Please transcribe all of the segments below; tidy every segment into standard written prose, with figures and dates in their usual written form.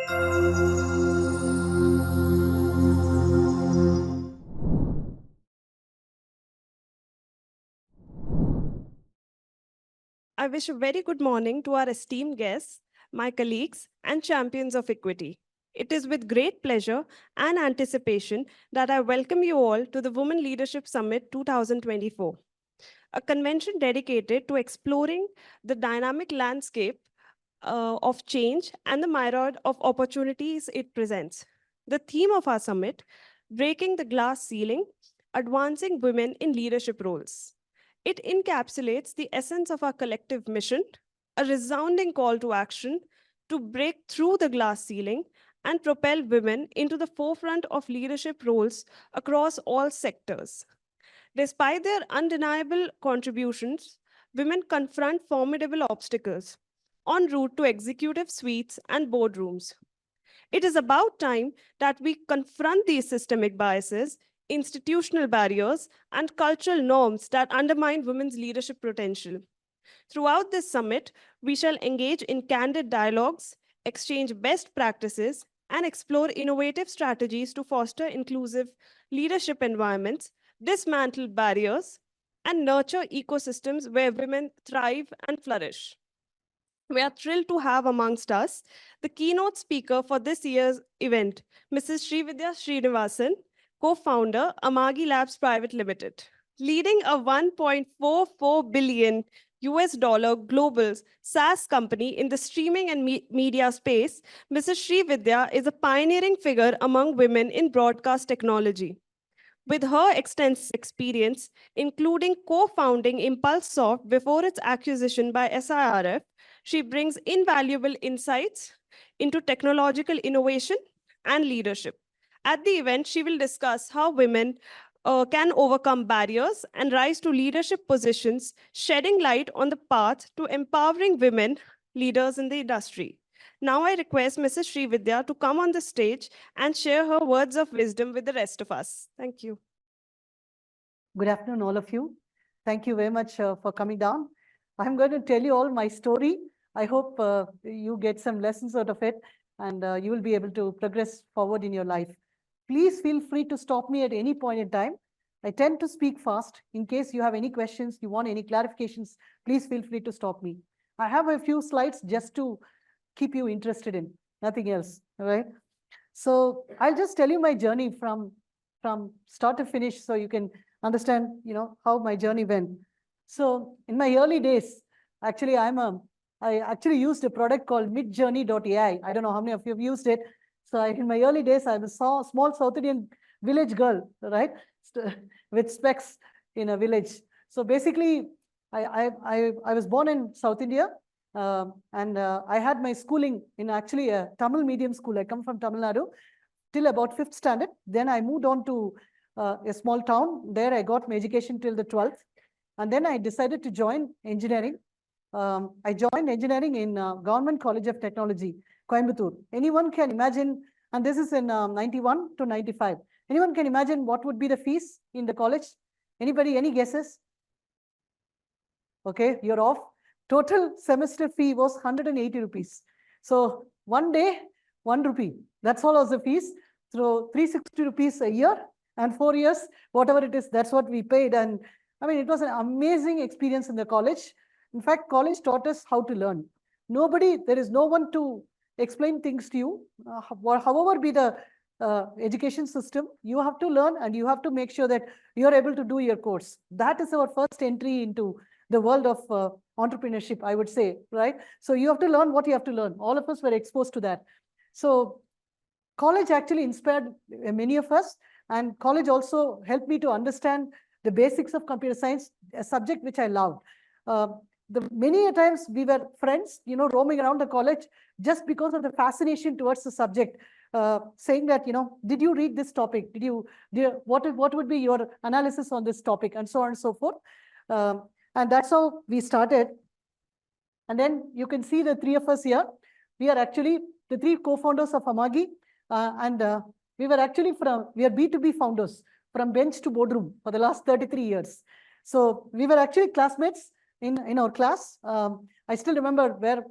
I wish a very good morning to our esteemed guests, my colleagues, and champions of equity. It is with great pleasure and anticipation that I welcome you all to the Women Leadership Summit 2024, a convention dedicated to exploring the dynamic landscape of change and the myriad of opportunities it presents. The theme of our summit, Breaking the Glass Ceiling, Advancing Women in Leadership Roles. It encapsulates the essence of our collective mission, a resounding call to action to break through the glass ceiling and propel women into the forefront of leadership roles across all sectors. Despite their undeniable contributions, women confront formidable obstacles en route to executive suites and boardrooms. It is about time that we confront these systemic biases, institutional barriers, and cultural norms that undermine women's leadership potential. Throughout this summit, we shall engage in candid dialogues, exchange best practices, and explore innovative strategies to foster inclusive leadership environments, dismantle barriers, and nurture ecosystems where women thrive and flourish. We are thrilled to have amongst us the keynote speaker for this year's event, Mrs. Srividhya Srinivasan, co-founder, Amagi Labs Private Limited. Leading a 1.44 billion US dollar global SaaS company in the streaming and media space, Mrs. Srividhya is a pioneering figure among women in broadcast technology. With her extensive experience, including co-founding ImpulseSoft before its acquisition by SIRF, she brings invaluable insights into technological innovation and leadership. At the event, she will discuss how women can overcome barriers and rise to leadership positions, shedding light on the path to empowering women leaders in the industry. Now I request Mrs. Srividhya to come on the stage and share her words of wisdom with the rest of us. Thank you. Good afternoon, all of you. Thank you very much for coming down. I'm going to tell you all my story. I hope you get some lessons out of it and you will be able to progress forward in your life. Please feel free to stop me at any point in time. I tend to speak fast. In case you have any questions, you want any clarifications, please feel free to stop me. I have a few slides just to keep you interested in, nothing else, all right? So I'll just tell you my journey from start to finish so you can understand, how my journey went. So in my early days, actually, I actually used a product called midjourney.ai. I don't know how many of you have used it. So in my early days, I was a small South Indian village girl, right, with specs in a village. So basically, I was born in South India, and I had my schooling in actually a Tamil medium school. I come from Tamil Nadu till about 5th standard. Then I moved on to a small town. There I got my education till the 12th. And then I decided to join engineering. I joined engineering in Government College of Technology, Coimbatore. Anyone can imagine, and this is in 91 to 95. Anyone can imagine what would be the fees in the college? Anybody, any guesses? Okay, you're off. Total semester fee was 180 rupees. So one day, 1 rupee. That's all was the fees. So 360 rupees a year and 4 years, whatever it is, that's what we paid. And I mean, it was an amazing experience in the college. In fact, college taught us how to learn. There is no one to explain things to you. However be the education system, you have to learn and you have to make sure that you're able to do your course. That is our first entry into the world of entrepreneurship, I would say, right? So you have to learn what you have to learn. All of us were exposed to that. So college actually inspired many of us, and college also helped me to understand the basics of computer science, a subject which I loved. Many a times we were friends, roaming around the college just because of the fascination towards the subject, saying that, did you read this topic? What would be your analysis on this topic, and so on and so forth. And that's how we started. And then you can see the three of us here. We are actually the three co-founders of Amagi, and we are B2B founders from bench to boardroom for the last 33 years. So we were actually classmates in our class. I still remember where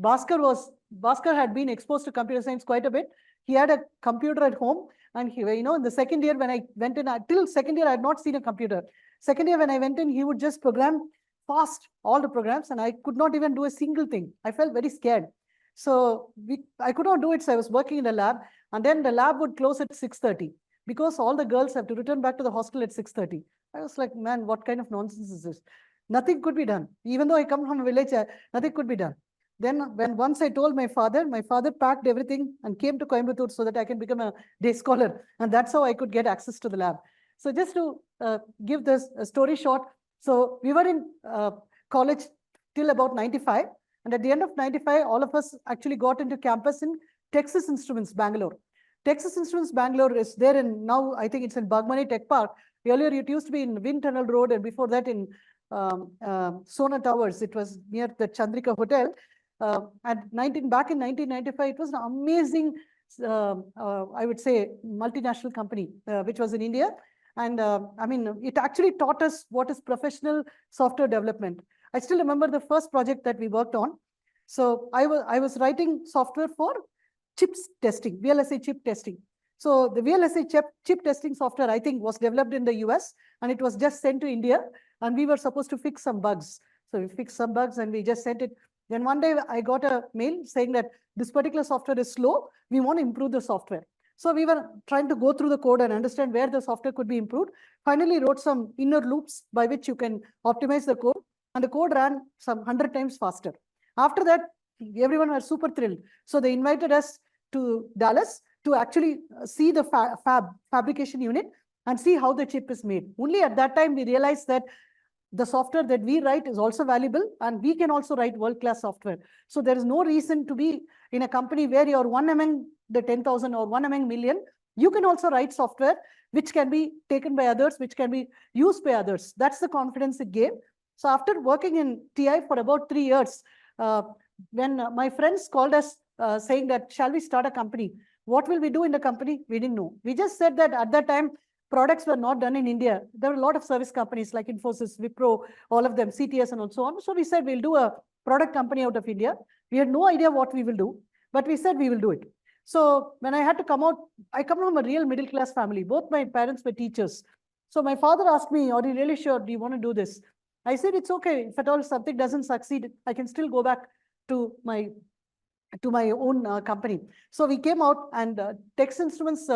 Bhaskar was Bhaskar had been exposed to computer science quite a bit. He had a computer at home, and he, in the second year when I went in, till second year I had not seen a computer. Second year when I went in, he would just program fast all the programs, and I could not even do a single thing. I felt very scared. So I could not do it. So I was working in the lab, and then the lab would close at 6:30 because all the girls have to return back to the hostel at 6:30. I was like, man, what kind of nonsense is this? Nothing could be done. Even though I come from a village, nothing could be done. Then when once I told my father packed everything and came to Coimbatore so that I can become a day scholar. And that's how I could get access to the lab. So just to give this story short, so we were in college till about 95. And at the end of 95, all of us actually got into campus in Texas Instruments, Bangalore. Texas Instruments, Bangalore is there, and now I think it's in Bagmani Tech Park. Earlier, it used to be in Wind Tunnel Road, and before that in Sona Towers. It was near the Chandrika Hotel. Back in 1995, it was an amazing, I would say, multinational company, which was in India. And I mean, it actually taught us what is professional software development. I still remember the first project that we worked on. So I was writing software for chips testing, VLSI chip testing. So the VLSI chip testing software, I think, was developed in the US, and it was just sent to India, and we were supposed to fix some bugs. So we fixed some bugs and we just sent it. Then one day I got a mail saying that this particular software is slow. We want to improve the software. So we were trying to go through the code and understand where the software could be improved. Finally wrote some inner loops by which you can optimize the code, and the code ran some 100 times faster. After that, everyone was super thrilled. So they invited us to Dallas to actually see the fabrication unit and see how the chip is made. Only at that time we realized that the software that we write is also valuable, and we can also write world-class software. So there is no reason to be in a company where you're one among the 10,000 or one among million. You can also write software which can be taken by others, which can be used by others. That's the confidence it gave. So after working in TI for about 3 years, when my friends called us saying that, shall we start a company? What will we do in the company? We didn't know. We just said that at that time, products were not done in India. There were a lot of service companies like Infosys, Wipro, all of them, CTS and so on. So we said we'll do a product company out of India. We had no idea what we will do, but we said we will do it. So when I had to come out, I come from a real middle-class family. Both my parents were teachers. So my father asked me, are you really sure? Do you want to do this? I said, it's okay. If at all something doesn't succeed, I can still go back to my own company. So we came out, and Texas Instruments,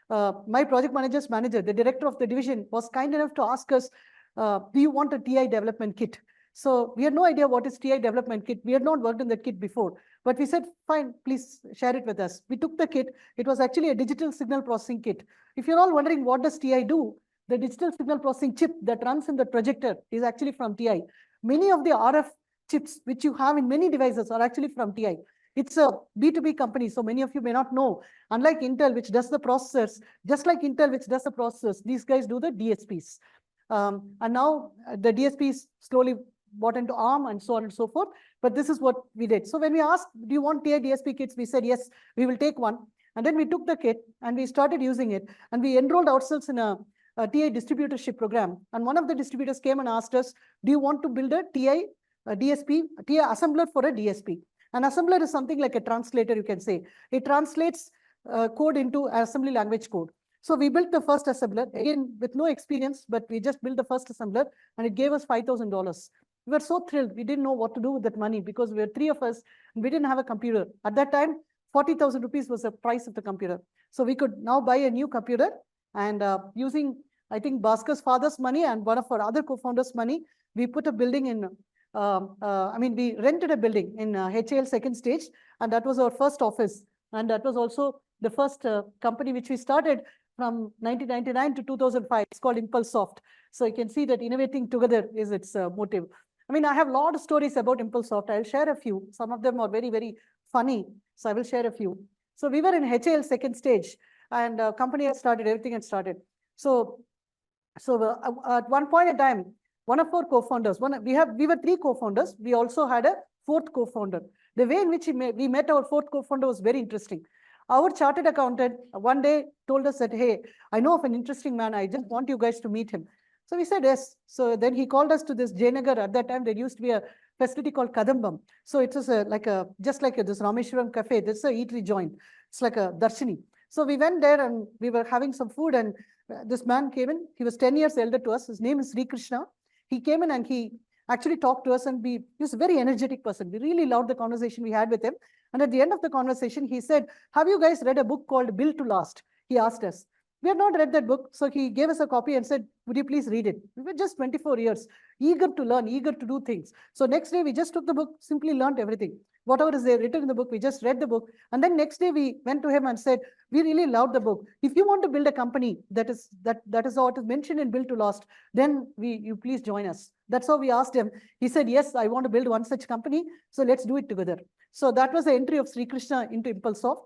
my project manager's manager, the director of the division, was kind enough to ask us, do you want a TI development kit? So we had no idea what is TI development kit. We had not worked in that kit before, but we said, fine, please share it with us. We took the kit. It was actually a digital signal processing kit. If you're all wondering what does TI do, the digital signal processing chip that runs in the projector is actually from TI. Many of the RF chips which you have in many devices are actually from TI. It's a B2B company, so many of you may not know. Unlike Intel, which does the processors, just like Intel, which does the processors, these guys do the DSPs. And now the DSPs slowly bought into ARM and so on and so forth. But this is what we did. So when we asked, do you want TI DSP kits? We said, yes, we will take one. And then we took the kit and we started using it. And we enrolled ourselves in a TI distributorship program. And one of the distributors came and asked us, do you want to build a TI DSP, TI assembler for a DSP? An assembler is something like a translator, you can say. It translates code into assembly language code. So we built the first assembler, again, with no experience, but we just built the first assembler, and it gave us $5,000. We were so thrilled. We didn't know what to do with that money because we were 3 of us, and we didn't have a computer. At that time, 40,000 rupees was the price of the computer. So we could now buy a new computer, and using, I think, Bhaskar's father's money and one of our other co-founders' money, we put a building in we rented a building in HAL second stage, and that was our first office. And that was also the first company which we started from 1999 to 2005. It's called ImpulseSoft. So you can see that innovating together is its motive. I mean, I have a lot of stories about ImpulseSoft. I'll share a few. Some of them are very, very funny. So I will share a few. So we were in HAL second stage, and company had started, everything had started. So at one point in time, one of our co-founders, we were 3 co-founders. We also had a 4th co-founder. The way in which we met our 4th co-founder was very interesting. Our chartered accountant one day told us that, hey, I know of an interesting man. I just want you guys to meet him. So we said, yes. So then he called us to this Jayanagar. At that time, there used to be a facility called Kadambam. So it was just like this Rameshwaram cafe. This is a eatery joint. It's like a darshini. So we went there and we were having some food, and this man came in. He was 10 years elder to us. His name is Sri Krishna. He came in and he actually talked to us, and he was a very energetic person. We really loved the conversation we had with him. And at the end of the conversation, he said, "Have you guys read a book called Built to Last?" He asked us. We had not read that book, so he gave us a copy and said, "Would you please read it?" We were just 24 years, eager to learn, eager to do things. So next day, we just took the book, simply learned everything. Whatever is there written in the book, we just read the book. And then next day, we went to him and said, "We really loved the book. If you want to build a company that is what is mentioned in Built to Last, then you please join us." That's how we asked him. He said, "Yes, I want to build one such company. So let's do it together." So that was the entry of Sri Krishna into Impulsoft.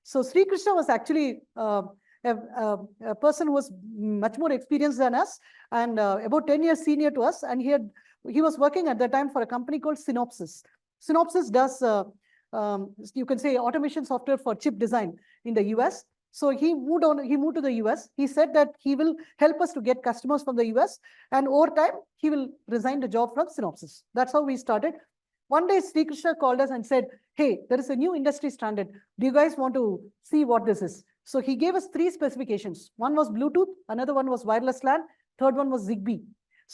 So Sri Krishna was actually a person who was much more experienced than us, and about 10 years senior to us. And he was working at that time for a company called Synopsys. Synopsys does, you can say, automation software for chip design in the US. So he moved to the US. He said that he will help us to get customers from the US, and over time, he will resign the job from Synopsys. That's how we started. One day, Sri Krishna called us and said, "Hey, there is a new industry standard. Do you guys want to see what this is?" So he gave us 3 specifications. One was Bluetooth, another one was wireless LAN, third one was Zigbee.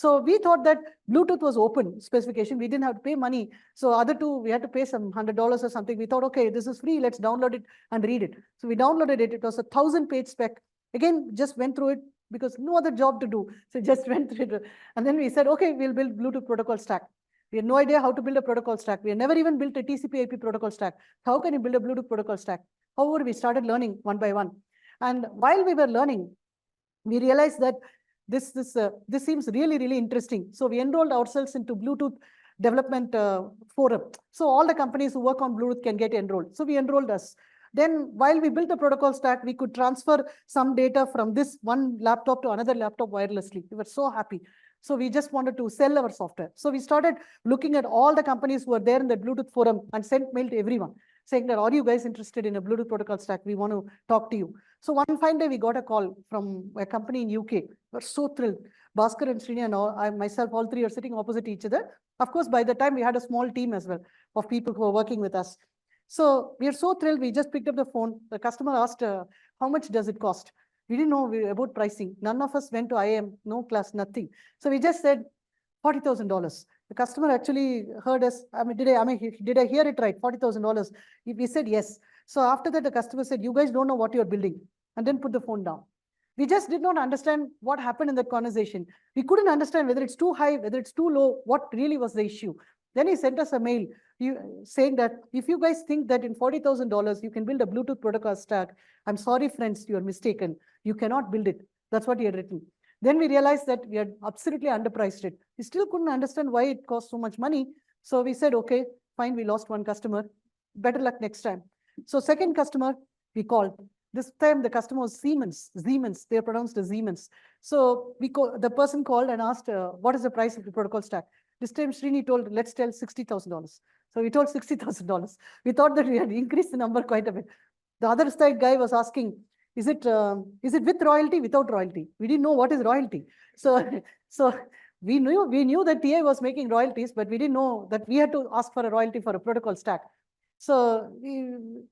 So we thought that Bluetooth was open specification. We didn't have to pay money. So other 2, we had to pay some $100 or something. We thought, okay, this is free. Let's download it and read it. So we downloaded it. It was a 1,000-page spec. Again, just went through it because no other job to do. So just went through it. And then we said, okay, we'll build Bluetooth protocol stack. We had no idea how to build a protocol stack. We had never even built a TCP/IP protocol stack. How can you build a Bluetooth protocol stack? However, we started learning one by one. And while we were learning, we realized that this seems really, really interesting. So we enrolled ourselves into Bluetooth development forum. So all the companies who work on Bluetooth can get enrolled. So we enrolled us. Then while we built the protocol stack, we could transfer some data from this one laptop to another laptop wirelessly. We were so happy. So we just wanted to sell our software. So we started looking at all the companies who were there in the Bluetooth forum and sent mail to everyone saying that, "Are you guys interested in a Bluetooth protocol stack? We want to talk to you." So one fine day, we got a call from a company in UK. We were so thrilled. Bhaskar and Srini and I myself, all 3 are sitting opposite each other. Of course, by the time we had a small team as well of people who were working with us. So we are so thrilled. We just picked up the phone. The customer asked, "How much does it cost?" We didn't know about pricing. None of us went to IIM, no class, nothing. So we just said $40,000. The customer actually heard us. Did I hear it right? $40,000. We said yes. So after that, the customer said, "You guys don't know what you're building," and then put the phone down. We just did not understand what happened in that conversation. We couldn't understand whether it's too high, whether it's too low, what really was the issue. Then he sent us a mail saying that if you guys think that in $40,000 you can build a Bluetooth protocol stack, I'm sorry, friends, you're mistaken. You cannot build it. That's what he had written. Then we realized that we had absolutely underpriced it. We still couldn't understand why it cost so much money. So we said, okay, fine, we lost one customer. Better luck next time. So second customer, we called. This time the customer was Siemens. They're pronounced as Siemens. So the person called and asked, what is the price of the protocol stack? This time Srini told, let's tell $60,000. So we told $60,000. We thought that we had increased the number quite a bit. The other side guy was asking, is it with royalty, without royalty? We didn't know what is royalty. So we knew that TI was making royalties, but we didn't know that we had to ask for a royalty for a protocol stack. So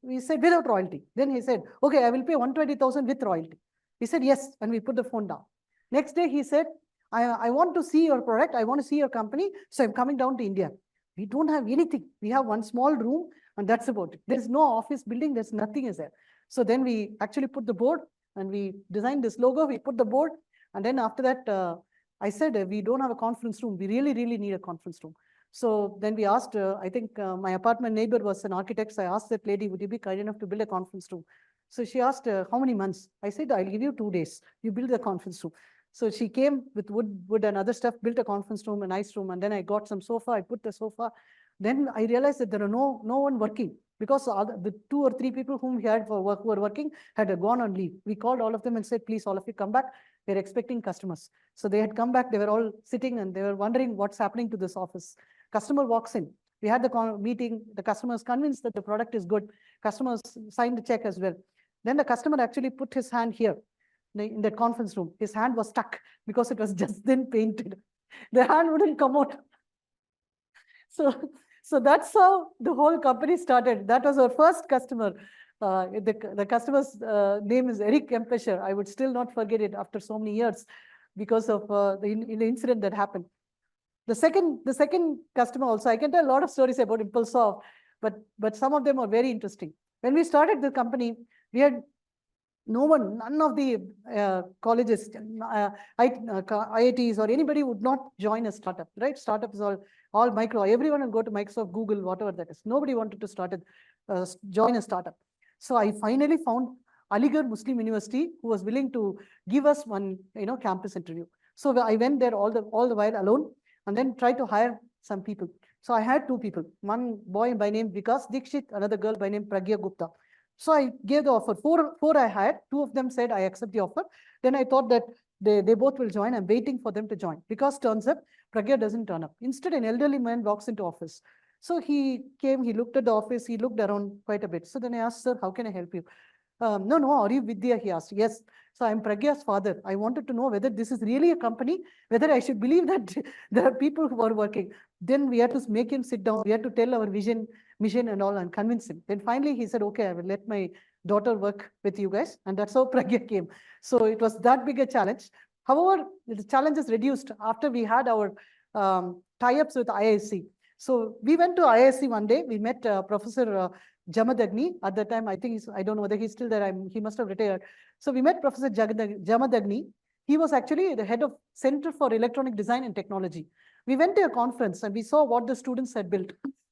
we said without royalty. Then he said, okay, I will pay 120,000 with royalty. We said yes, and we put the phone down. Next day he said, I want to see your product. I want to see your company. So I'm coming down to India. We don't have anything. We have one small room, and that's about it. There's no office building. There's nothing is there. So then we actually put the board, and we designed this logo. We put the board. And then after that, I said, we don't have a conference room. We really, really need a conference room. So then we asked, I think my apartment neighbor was an architect. So I asked that lady, would you be kind enough to build a conference room? So she asked, how many months? I said, I'll give you 2 days. You build the conference room. So she came with wood and other stuff, built a conference room, a nice room. And then I got some sofa. I put the sofa. Then I realized that there are no one working because the 2 or 3 people whom we had for work who were working had gone on leave. We called all of them and said, please, all of you come back. We're expecting customers. So they had come back. They were all sitting and they were wondering what's happening to this office. Customer walks in. We had the meeting. The customer is convinced that the product is good. Customers signed the check as well. Then the customer actually put his hand here in that conference room. His hand was stuck because it was just then painted. The hand wouldn't come out. So that's how the whole company started. That was our first customer. The customer's name is Eric Kempesher. I would still not forget it after so many years because of the incident that happened. The second customer also, I can tell a lot of stories about ImpulseSoft, but some of them are very interesting. When we started the company, we had none of the colleges, IITs or anybody would not join a startup, right? Startup is all micro. Everyone will go to Microsoft, Google, whatever that is. Nobody wanted to join a startup. So I finally found Aligarh Muslim University, who was willing to give us one, campus interview. So I went there all the while alone, and then tried to hire some people. So I had two people, one boy by name Vikas Dikshit, another girl by name Pragya Gupta. So I gave the offer. Four I had. Two of them said, I accept the offer. Then I thought that they both will join. I'm waiting for them to join. Because turns up, Pragya doesn't turn up. Instead, an elderly man walks into office. So he came, he looked at the office, he looked around quite a bit. So then I asked, sir, how can I help you? No, are you Vidya? He asked. Yes. So I'm Pragya's father. I wanted to know whether this is really a company, whether I should believe that there are people who are working. Then we had to make him sit down. We had to tell our vision, mission and all and convince him. Then finally he said, okay, I will let my daughter work with you guys. And that's how Pragya came. So it was that big a challenge. However, the challenge is reduced after we had our tie-ups with IISc. So we went to IISc one day. We met Professor Jamadagni. At that time, I think I don't know whether he's still there. He must have retired. So we met Professor Jamadagni. He was actually the head of Center for Electronic Design and Technology. We went to a conference and we saw what the students had built.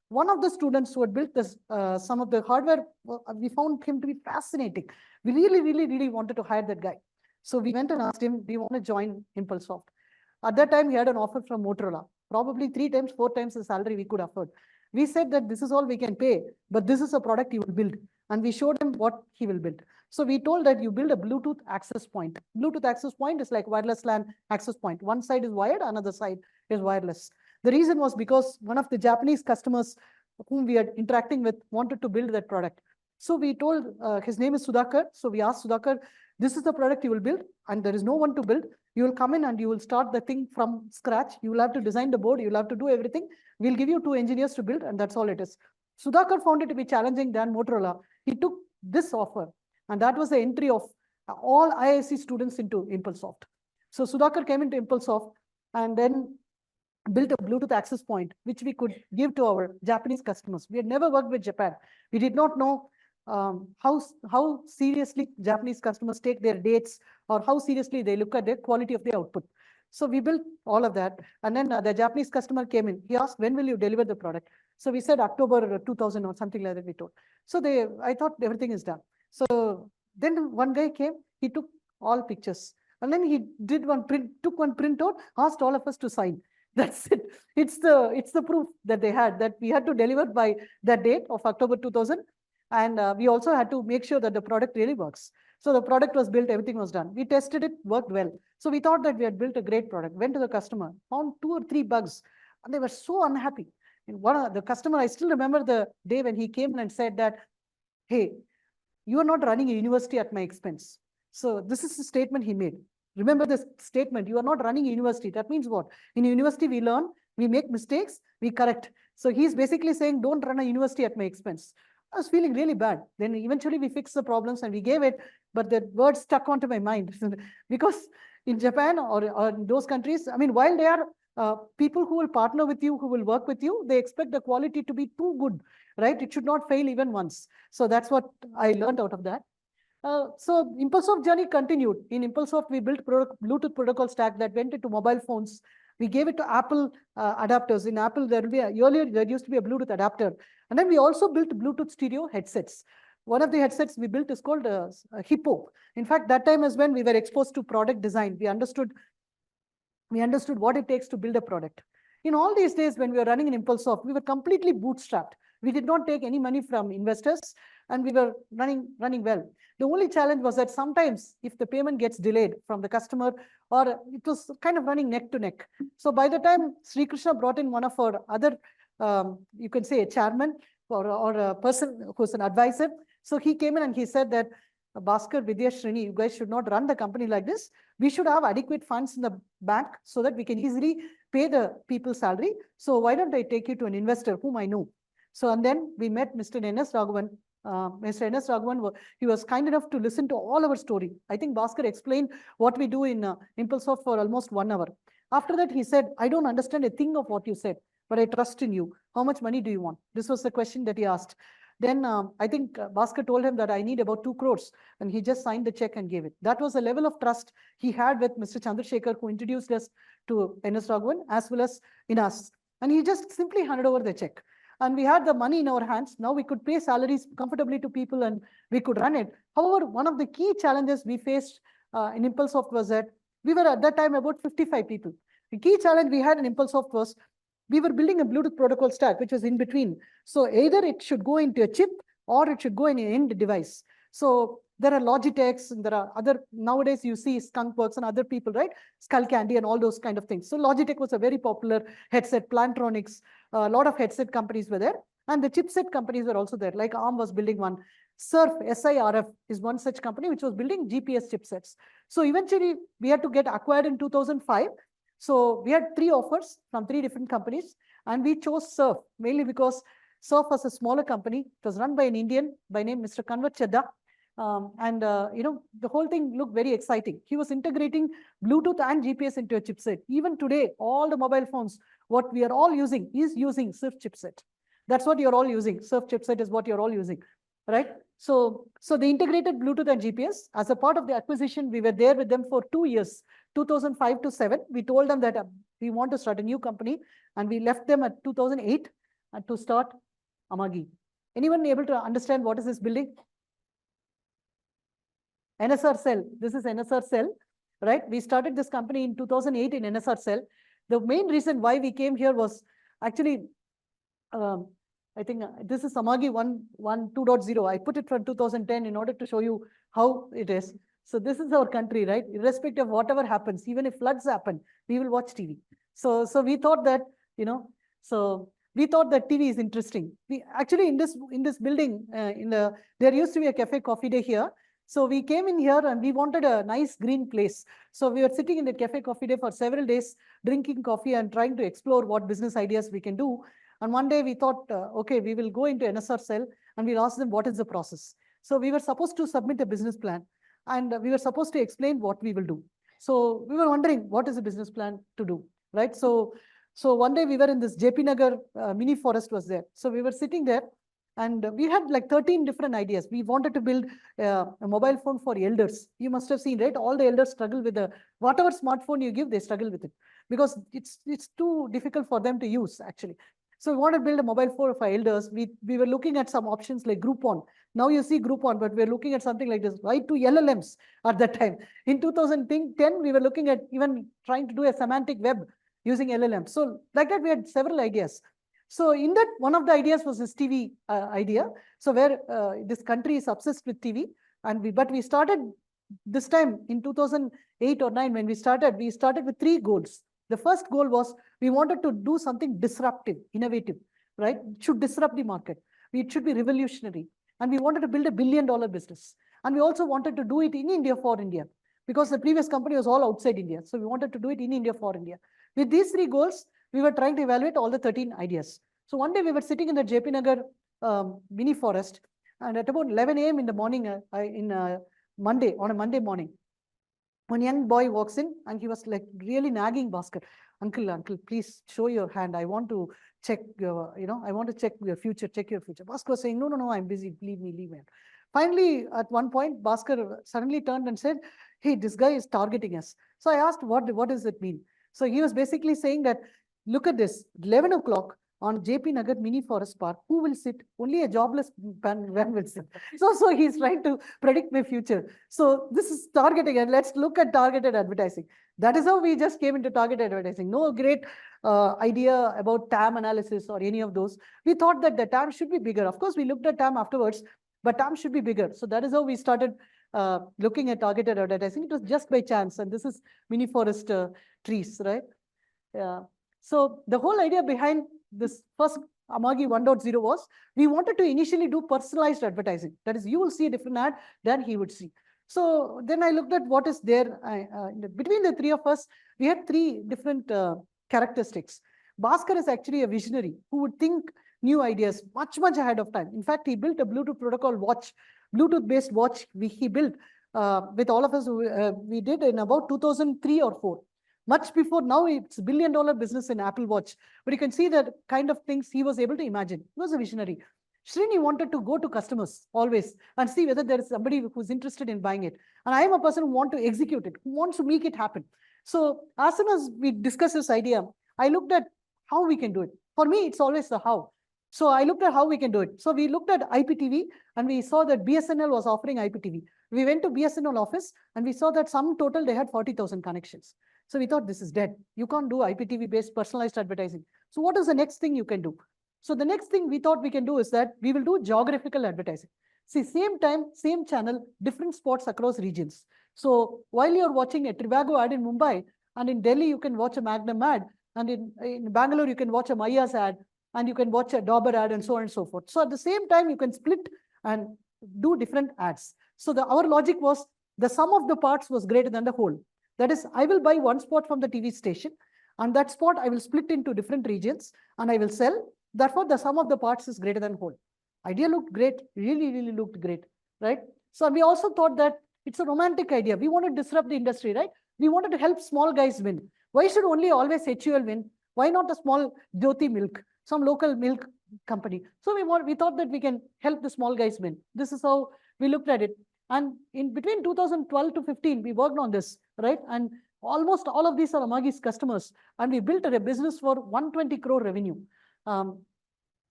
One of the students who had built this, some of the hardware, we found him to be fascinating. We really wanted to hire that guy. So we went and asked him, do you want to join ImpulseSoft? At that time, he had an offer from Motorola, probably 3 times, 4 times the salary we could afford. We said that this is all we can pay, but this is a product you will build. And we showed him what he will build. So we told that you build a Bluetooth access point. Bluetooth access point is like wireless LAN access point. One side is wired, another side is wireless. The reason was because one of the Japanese customers whom we are interacting with wanted to build that product. So we told, his name is Sudhakar. So we asked Sudhakar, this is the product you will build and there is no one to build. You will come in and you will start the thing from scratch. You will have to design the board. You will have to do everything. We'll give you 2 engineers to build and that's all it is. Sudhakar found it to be challenging than Motorola. He took this offer and that was the entry of all IISc students into ImpulseSoft. So Sudhakar came into ImpulseSoft and then built a Bluetooth access point, which we could give to our Japanese customers. We had never worked with Japan. We did not know how seriously Japanese customers take their dates or how seriously they look at the quality of the output. So we built all of that. And then the Japanese customer came in. He asked, when will you deliver the product? So we said October 2000 or something like that we told. So I thought everything is done. So then one guy came, he took all pictures. And then he did took one printout, asked all of us to sign. That's it. It's the proof that they had, that we had to deliver by that date of October 2000. And we also had to make sure that the product really works. So the product was built, everything was done. We tested it, worked well. So we thought that we had built a great product, went to the customer, found 2 or 3 bugs, and they were so unhappy. And one of the customer, I still remember the day when he came and said that, hey, you are not running a university at my expense. So this is the statement he made. Remember this statement, you are not running a university. That means what? In a university, we learn, we make mistakes, we correct. So he's basically saying, don't run a university at my expense. I was feeling really bad. Then eventually we fixed the problems and we gave it, but the word stuck onto my mind. Because in Japan or in those countries, I mean, while they are people who will partner with you, who will work with you, they expect the quality to be too good, right? It should not fail even once. So that's what I learned out of that. So ImpulseSoft journey continued. In ImpulseSoft, we built Bluetooth protocol stack that went into mobile phones. We gave it to Apple adapters. In Apple, earlier there used to be a Bluetooth adapter. And then we also built Bluetooth stereo headsets. One of the headsets we built is called Hippo. In fact, that time is when we were exposed to product design. We understood what it takes to build a product. In all these days, when we were running in ImpulseSoft, we were completely bootstrapped. We did not take any money from investors, and we were running well. The only challenge was that sometimes if the payment gets delayed from the customer, or it was kind of running neck to neck. So by the time Sri Krishna brought in one of our other, you can say a chairman or a person who's an advisor. So he came in and he said that, Bhaskar, Vidya, Srini, you guys should not run the company like this. We should have adequate funds in the bank so that we can easily pay the people's salary. So why don't I take you to an investor whom I know? So, and then we met Mr. N.S. Raghavan. Mr. N.S. Raghavan, he was kind enough to listen to all our story. I think Bhaskar explained what we do in Impulsoft for almost 1 hour. After that, he said, I don't understand a thing of what you said, but I trust in you. How much money do you want? This was the question that he asked. Then I think Bhaskar told him that I need about 2 crores, and he just signed the check and gave it. That was the level of trust he had with Mr. Chandrasekhar, who introduced us to N.S. Raghavan as well as in us. And he just simply handed over the check. And we had the money in our hands. Now we could pay salaries comfortably to people and we could run it. However, one of the key challenges we faced in Impulsoft was that we were at that time about 55 people. The key challenge we had in Impulsoft was we were building a Bluetooth protocol stack, which was in between. So either it should go into a chip or it should go in an end device. So there are Logitechs and there are other, nowadays you see Skunkworks and other people, right? Skull Candy and all those kind of things. So Logitech was a very popular headset, Plantronics, a lot of headset companies were there. And the chipset companies were also there, like ARM was building one. SIRF, SIRF is one such company which was building GPS chipsets. So eventually we had to get acquired in 2005. So we had 3 offers from 3 different companies, and we chose SIRF mainly because SIRF was a smaller company. It was run by an Indian by name Mr. Kanwat Chadda. The whole thing looked very exciting. He was integrating Bluetooth and GPS into a chipset. Even today, all the mobile phones, what we are all using is using SIRF chipset. That's what you're all using. SIRF chipset is what you're all using, right? So they integrated Bluetooth and GPS. As a part of the acquisition, we were there with them for 2 years, 2005 to 7. We told them that we want to start a new company, and we left them at 2008 to start Amagi. Anyone able to understand what is this building? NSR Cell. This is NSR Cell, right? We started this company in 2008 in NSR Cell. The main reason why we came here was actually, I think this is Amagi 2.0. I put it from 2010 in order to show you how it is. So this is our country, right? Irrespective of whatever happens, even if floods happen, we will watch TV. So we thought that, we thought that TV is interesting. We actually in this building, there used to be a cafe coffee day here. So we came in here and we wanted a nice green place. So we were sitting in the cafe coffee day for several days, drinking coffee and trying to explore what business ideas we can do. And one day we thought, okay, we will go into NSR Cell and we'll ask them what is the process. So we were supposed to submit a business plan and we were supposed to explain what we will do. So we were wondering what is the business plan to do, right? So one day we were in this JP Nagar mini forest was there. So we were sitting there and we had like 13 different ideas. We wanted to build a mobile phone for elders. You must have seen, right? All the elders struggle with whatever smartphone you give, they struggle with it because it's too difficult for them to use actually. So we want to build a mobile phone for elders. We were looking at some options like Groupon. Now you see Groupon, but we're looking at something like this, right? To LLMs at that time. In 2010, we were looking at even trying to do a semantic web using LLM. So like that, we had several ideas. So in that, one of the ideas was this TV idea. So where this country is obsessed with TV, but we started this time in 2008 or 9 when we started with 3 goals. The first goal was we wanted to do something disruptive, innovative, right? It should disrupt the market. It should be revolutionary. And we wanted to build $1 billion business. And we also wanted to do it in India for India because the previous company was all outside India. So we wanted to do it in India for India. With these 3 goals, we were trying to evaluate all the 13 ideas. So one day we were sitting in the JP Nagar mini forest, and at about 11 a.m. in the morning, on a Monday morning, one young boy walks in and he was like really nagging Bhaskar. Uncle, please show your hand. I want to check your, I want to check your future, Bhaskar was saying, no, I'm busy. Leave me. Finally, at one point, Bhaskar suddenly turned and said, hey, this guy is targeting us. So I asked, what does it mean? So he was basically saying that, look at this, 11 o'clock on JP Nagar Mini Forest Park, who will sit? Only a jobless man will sit. So he's trying to predict my future. So this is targeting, and let's look at targeted advertising. That is how we just came into targeted advertising. No great idea about TAM analysis or any of those. We thought that the TAM should be bigger. Of course, we looked at TAM afterwards, but TAM should be bigger. So that is how we started looking at targeted advertising. It was just by chance, and this is mini forest trees, right? So the whole idea behind this first Amagi 1.0 was we wanted to initially do personalized advertising. That is, you will see a different ad than he would see. So then I looked at what is there. Between the 3 of us, we had 3 different characteristics. Bhaskar is actually a visionary who would think new ideas much, much ahead of time. In fact, he built a Bluetooth protocol watch, Bluetooth-based watch he built with all of us. We did in about 2003 or 4. Much before now, it's a billion-dollar business in Apple Watch. But you can see that kind of things he was able to imagine. He was a visionary. Srini wanted to go to customers always and see whether there is somebody who's interested in buying it. And I am a person who wants to execute it, who wants to make it happen. So as soon as we discussed this idea, I looked at how we can do it. For me, it's always the how. So I looked at how we can do it. So we looked at IPTV and we saw that BSNL was offering IPTV. We went to BSNL office and we saw that some total they had 40,000 connections. So we thought this is dead. You can't do IPTV based personalized advertising. So what is the next thing you can do? So the next thing we thought we can do is that we will do geographical advertising. See, same time, same channel, different spots across regions. So while you're watching a Trivago ad in Mumbai, and in Delhi, you can watch a Magnum ad, and in Bangalore, you can watch a Maya's ad, and you can watch a Dauber ad, and so on and so forth. So at the same time, you can split and do different ads. So our logic was the sum of the parts was greater than the whole. That is, I will buy one spot from the TV station, and that spot I will split into different regions, and I will sell. Therefore, the sum of the parts is greater than whole. Idea looked great, really, really looked great, right? So we also thought that it's a romantic idea. We want to disrupt the industry, right? We wanted to help small guys win. Why should only always HUL win? Why not a small Jyoti Milk, some local milk company? So we thought that we can help the small guys win. This is how we looked at it. And in between 2012 to 15, we worked on this, right? And almost all of these are Amagi's customers. And we built a business for 120 crore revenue.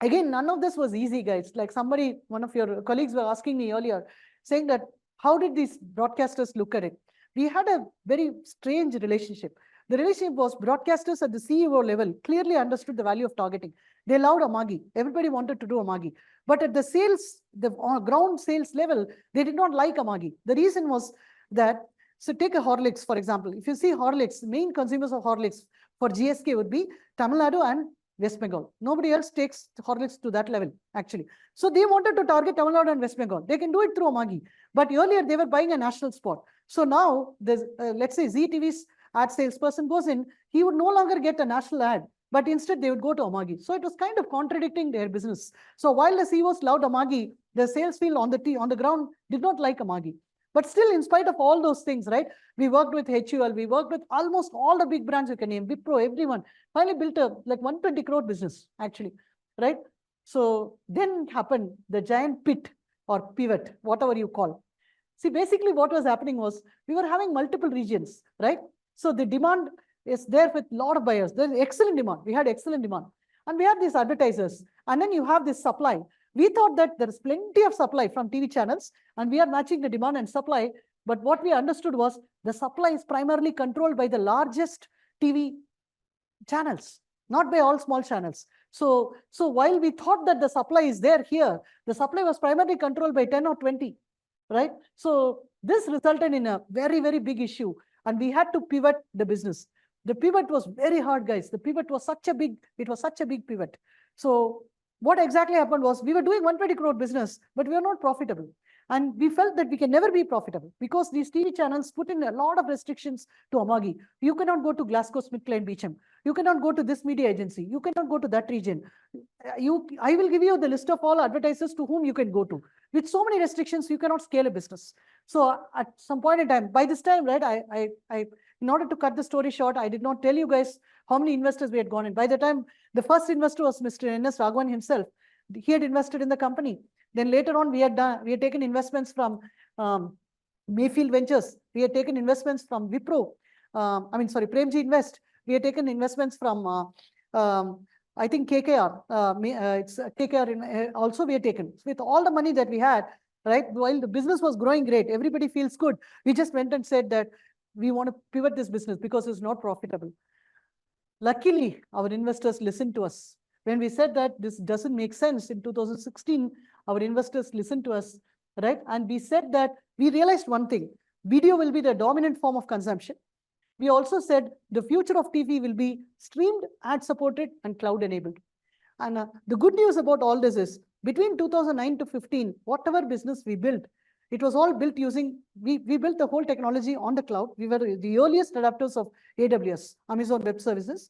Again, none of this was easy, guys. Like one of your colleagues were asking me earlier, saying that, how did these broadcasters look at it? We had a very strange relationship. The relationship was broadcasters at the CEO level clearly understood the value of targeting. They loved Amagi. Everybody wanted to do Amagi. But at the sales, the ground sales level, they did not like Amagi. The reason was that, so take a Horlicks, for example. If you see Horlicks, main consumers of Horlicks for GSK would be Tamil Nadu and West Bengal. Nobody else takes Horlicks to that level, actually. So they wanted to target Tamil Nadu and West Bengal. They can do it through Amagi. But earlier, they were buying a national spot. So now, there's, let's say ZTV's ad salesperson goes in, he would no longer get a national ad, but instead they would go to Amagi. So it was kind of contradicting their business. So while the CEOs loved Amagi, the sales field on the ground did not like Amagi. But still, in spite of all those things, right, we worked with HUL, we worked with almost all the big brands you can name, Wipro, everyone. Finally built a like 120 crore business, actually, right? So then happened the giant pit or pivot, whatever you call. See, basically what was happening was we were having multiple regions, right? So the demand is there with a lot of buyers. There's excellent demand. We had excellent demand. And we had these advertisers. And then you have this supply. We thought that there is plenty of supply from TV channels, and we are matching the demand and supply. But what we understood was the supply is primarily controlled by the largest TV channels, not by all small channels. So while we thought that the supply is there here, the supply was primarily controlled by 10 or 20, right? So this resulted in a very, very big issue, and we had to pivot the business. The pivot was very hard, guys. The pivot was such a big pivot. So what exactly happened was we were doing 120 crore business, but we were not profitable. And we felt that we can never be profitable because these TV channels put in a lot of restrictions to Amagi. You cannot go to GlaxoSmithKline Beecham. You cannot go to this media agency. You cannot go to that region. I will give you the list of all advertisers to whom you can go to. With so many restrictions, you cannot scale a business. So at some point in time, by this time, right, in order to cut the story short, I did not tell you guys how many investors we had gone in. By the time, the first investor was Mr. N.S. Raghavan himself. He had invested in the company. Then later on, we had taken investments from Mayfield Ventures. We had taken investments from Wipro. Premji Invest. We had taken investments from, I think, KKR. It's KKR also we had taken. So with all the money that we had, right, while the business was growing great, everybody feels good. We just went and said that we want to pivot this business because it's not profitable. Luckily, our investors listened to us. When we said that this doesn't make sense in 2016, our investors listened to us, right? And we said that we realized one thing, video will be the dominant form of consumption. We also said the future of TV will be streamed, ad-supported, and cloud-enabled. And the good news about all this is, between 2009 to 15, whatever business we built, it was all built using, we built the whole technology on the cloud. We were the earliest adapters of AWS, Amazon Web Services.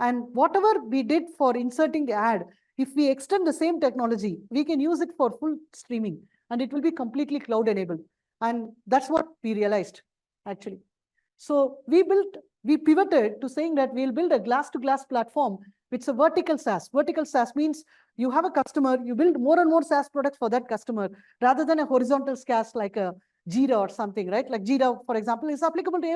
And whatever we did for inserting the ad, if we extend the same technology, we can use it for full streaming and it will be completely cloud enabled. And that's what we realized actually. So we pivoted to saying that we'll build a glass to glass platform. It's a vertical SaaS. Vertical SaaS means you have a customer, you build more and more SaaS products for that customer rather than a horizontal SaaS like a Jira or something, right? Like Jira, for example, is applicable to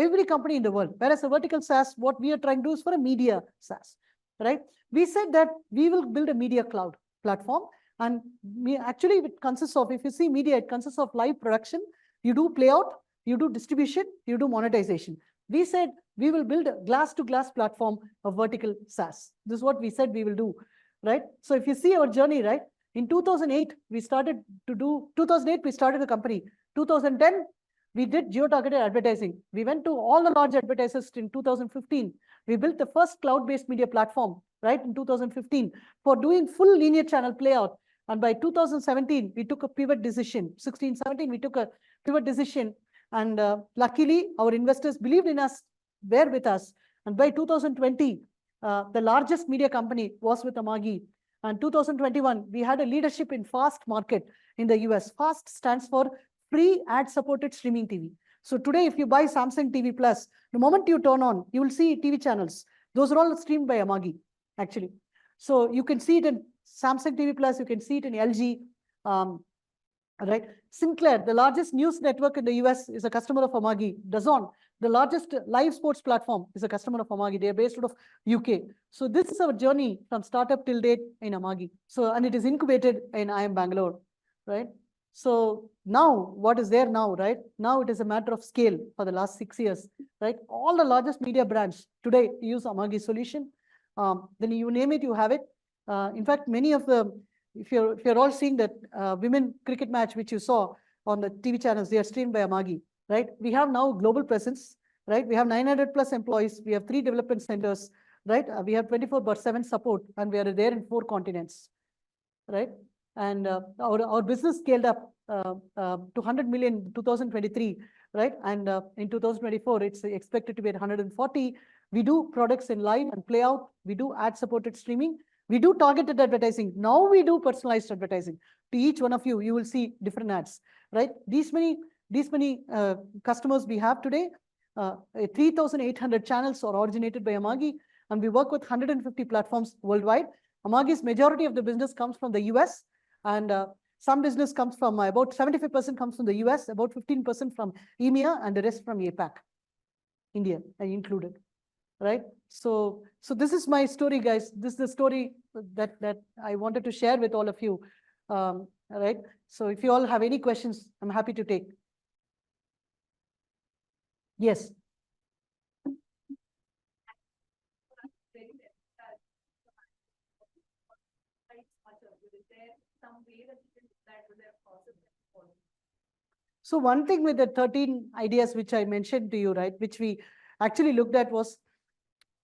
every company in the world. Whereas a vertical SaaS, what we are trying to do is for a media SaaS, right? We said that we will build a media cloud platform. And actually, it consists of, if you see media, it consists of live production. You do play out, you do distribution, you do monetization. We said we will build a glass to glass platform of vertical SaaS. This is what we said we will do, right? So if you see our journey, right? In 2008, we started the company. 2010, we did geo-targeted advertising. We went to all the large advertisers in 2015. We built the first cloud-based media platform, right, in 2015 for doing full linear channel playout. And by 2017, we took a pivot decision. 16, 17, we took a pivot decision. And luckily, our investors believed in us, were with us. And by 2020, the largest media company was with Amagi. And 2021, we had a leadership in FAST market in the US. FAST stands for free ad-supported streaming TV. So today, if you buy Samsung TV Plus, the moment you turn on, you will see TV channels. Those are all streamed by Amagi, actually. So you can see it in Samsung TV Plus, you can see it in LG, right? Sinclair, the largest news network in the US, is a customer of Amagi. DAZN, the largest live sports platform, is a customer of Amagi. They are based out of UK. So this is our journey from startup till date in Amagi. So, and it is incubated in Bangalore, right? So now, what is there now, right? Now it is a matter of scale for the last 6 years, right? All the largest media brands today use Amagi solution. Then you name it, you have it. In fact, many of the, if you're all seeing that women cricket match, which you saw on the TV channels, they are streamed by Amagi, right? We have now global presence, right? We have 900 plus employees. We have 3 development centers, right? We have 24/7 support, and we are there in 4 continents, right? And our business scaled up to 100 million in 2023, right? And in 2024, it's expected to be at 140. We do products in live and play out. We do ad-supported streaming. We do targeted advertising. Now we do personalized advertising. To each one of you, you will see different ads, right? These many customers we have today, 3,800 channels are originated by Amagi, and we work with 150 platforms worldwide. Amagi's majority of the business comes from the US, and some business comes from about 75% comes from the US, about 15% from EMEA, and the rest from APAC, India included, right? So this is my story, guys. This is the story that I wanted to share with all of you, right? So if you all have any questions, I'm happy to take. Yes. So one thing with the 13 ideas which I mentioned to you, right, which we actually looked at was,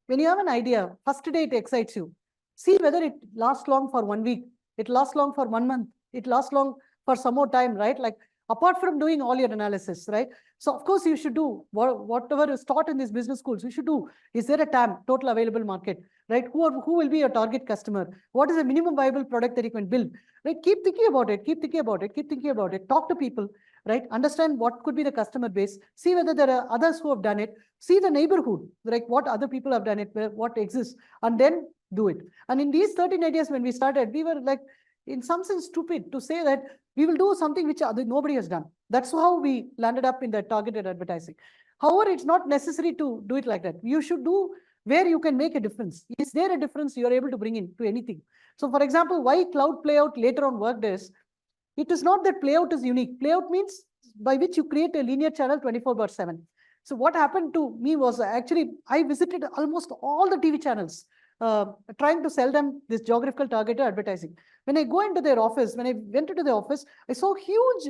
when you have an idea, first day it excites you. See whether it lasts long for 1 week, it lasts long for 1 month, it lasts long for some more time, right? Like apart from doing all your analysis, right? So of course you should do whatever is taught in these business schools. You should do. Is there a TAM, total available market, right? Who will be your target customer? What is the minimum viable product that you can build? Right? Keep thinking about it. Keep thinking about it. Keep thinking about it. Talk to people, right? Understand what could be the customer base. See whether there are others who have done it. See the neighborhood, like what other people have done it, what exists, and then do it. And in these 13 ideas, when we started, we were like, in some sense, stupid to say that we will do something which nobody has done. That's how we landed up in the targeted advertising. However, it's not necessary to do it like that. You should do where you can make a difference. Is there a difference you are able to bring in to anything? So for example, why cloud playout later on worked is, it is not that playout is unique. Playout means by which you create a linear channel 24/7. So what happened to me was, actually, I visited almost all the TV channels, trying to sell them this geographical targeted advertising. When I went into their office, I saw huge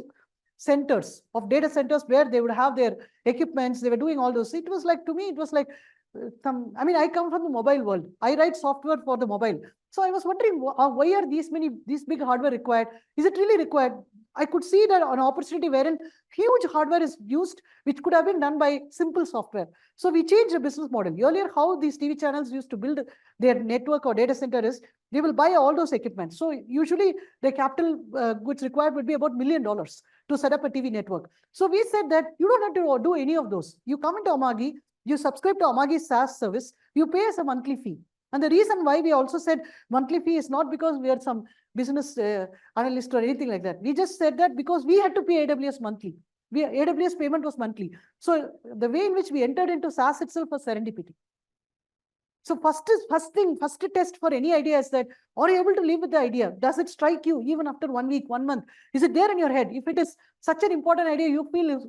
centers of data centers where they would have their equipments. They were doing all those. It was like, to me, it was like I come from the mobile world. I write software for the mobile. So I was wondering, why are these big hardware required? Is it really required? I could see that an opportunity wherein huge hardware is used, which could have been done by simple software. So we changed the business model. Earlier, how these TV channels used to build their network or data center is they will buy all those equipment. So usually the capital goods required would be about $1 million to set up a TV network. So we said that you don't have to do any of those. You come into Amagi, you subscribe to Amagi's SaaS service, you pay us a monthly fee. And the reason why we also said monthly fee is not because we are some business analyst or anything like that. We just said that because we had to pay AWS monthly. AWS payment was monthly. So the way in which we entered into SaaS itself was serendipity. So first test for any idea is that, are you able to live with the idea? Does it strike you even after 1 week, 1 month? Is it there in your head? If it is such an important idea, you feel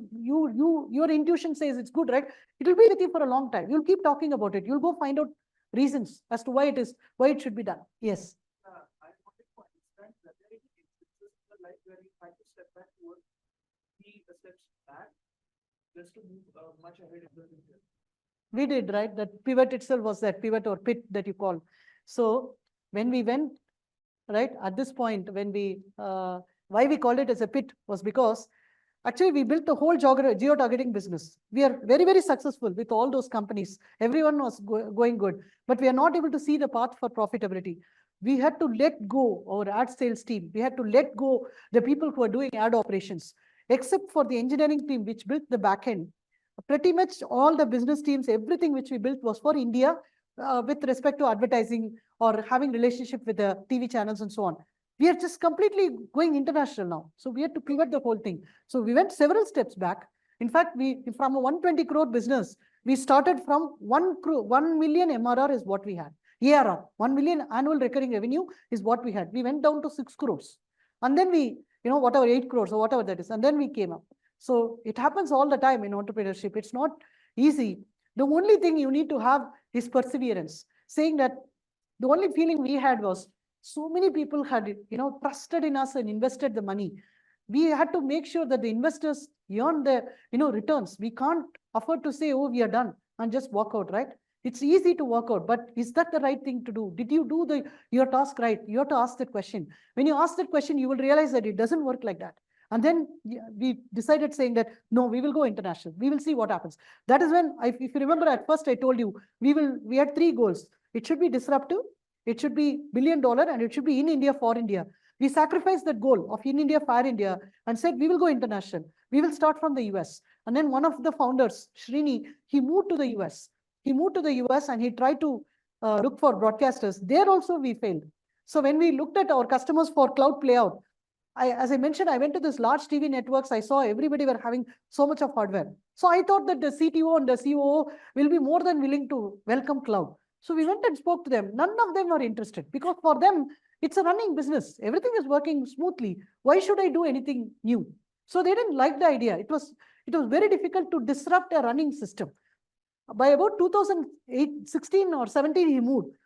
your intuition says it's good, right? It will be with you for a long time. You'll keep talking about it. You'll go find out reasons as to why it should be done. Yes. I wanted to understand whether any instances in the life where you had to step back towards 3 steps back just to move much ahead in the future. We did, right? That pivot itself was that pivot or pit that you call. So when we went, right, at this point, when we, why we called it as a pit was because actually we built the whole geo-targeting business. We are very, very successful with all those companies. Everyone was going good, but we are not able to see the path for profitability. We had to let go our ad sales team. We had to let go the people who are doing ad operations, except for the engineering team, which built the backend. Pretty much all the business teams, everything which we built was for India with respect to advertising or having relationship with the TV channels and so on. We are just completely going international now. So we had to pivot the whole thing. So we went several steps back. In fact, from a 120 crore business, we started from 1 million MRR is what we had. ARR, 1 million annual recurring revenue is what we had. We went down to 6 crores. And then we, whatever 8 crores or whatever that is. And then we came up. So it happens all the time in entrepreneurship. It's not easy. The only thing you need to have is perseverance. Saying that the only feeling we had was so many people had, trusted in us and invested the money. We had to make sure that the investors earn the, returns. We can't afford to say, oh, we are done and just walk out, right? It's easy to walk out, but is that the right thing to do? Did you do your task right? You have to ask that question. When you ask that question, you will realize that it doesn't work like that. And then we decided saying that, no, we will go international. We will see what happens. That is when, if you remember at first I told you, we had 3 goals. It should be disruptive, it should be $1 billion, and it should be in India for India. We sacrificed that goal of in India for India and said, we will go international. We will start from the US. And then one of the founders, Srini, he moved to the US. He moved to the US and he tried to look for broadcasters. There also we failed. So when we looked at our customers for cloud playout, as I mentioned, I went to this large TV networks. I saw everybody were having so much of hardware. So I thought that the CTO and the COO will be more than willing to welcome cloud. So we went and spoke to them. None of them were interested because for them, it's a running business. Everything is working smoothly. Why should I do anything new? So they didn't like the idea. It was very difficult to disrupt a running system. By about 2016 or 17, he moved.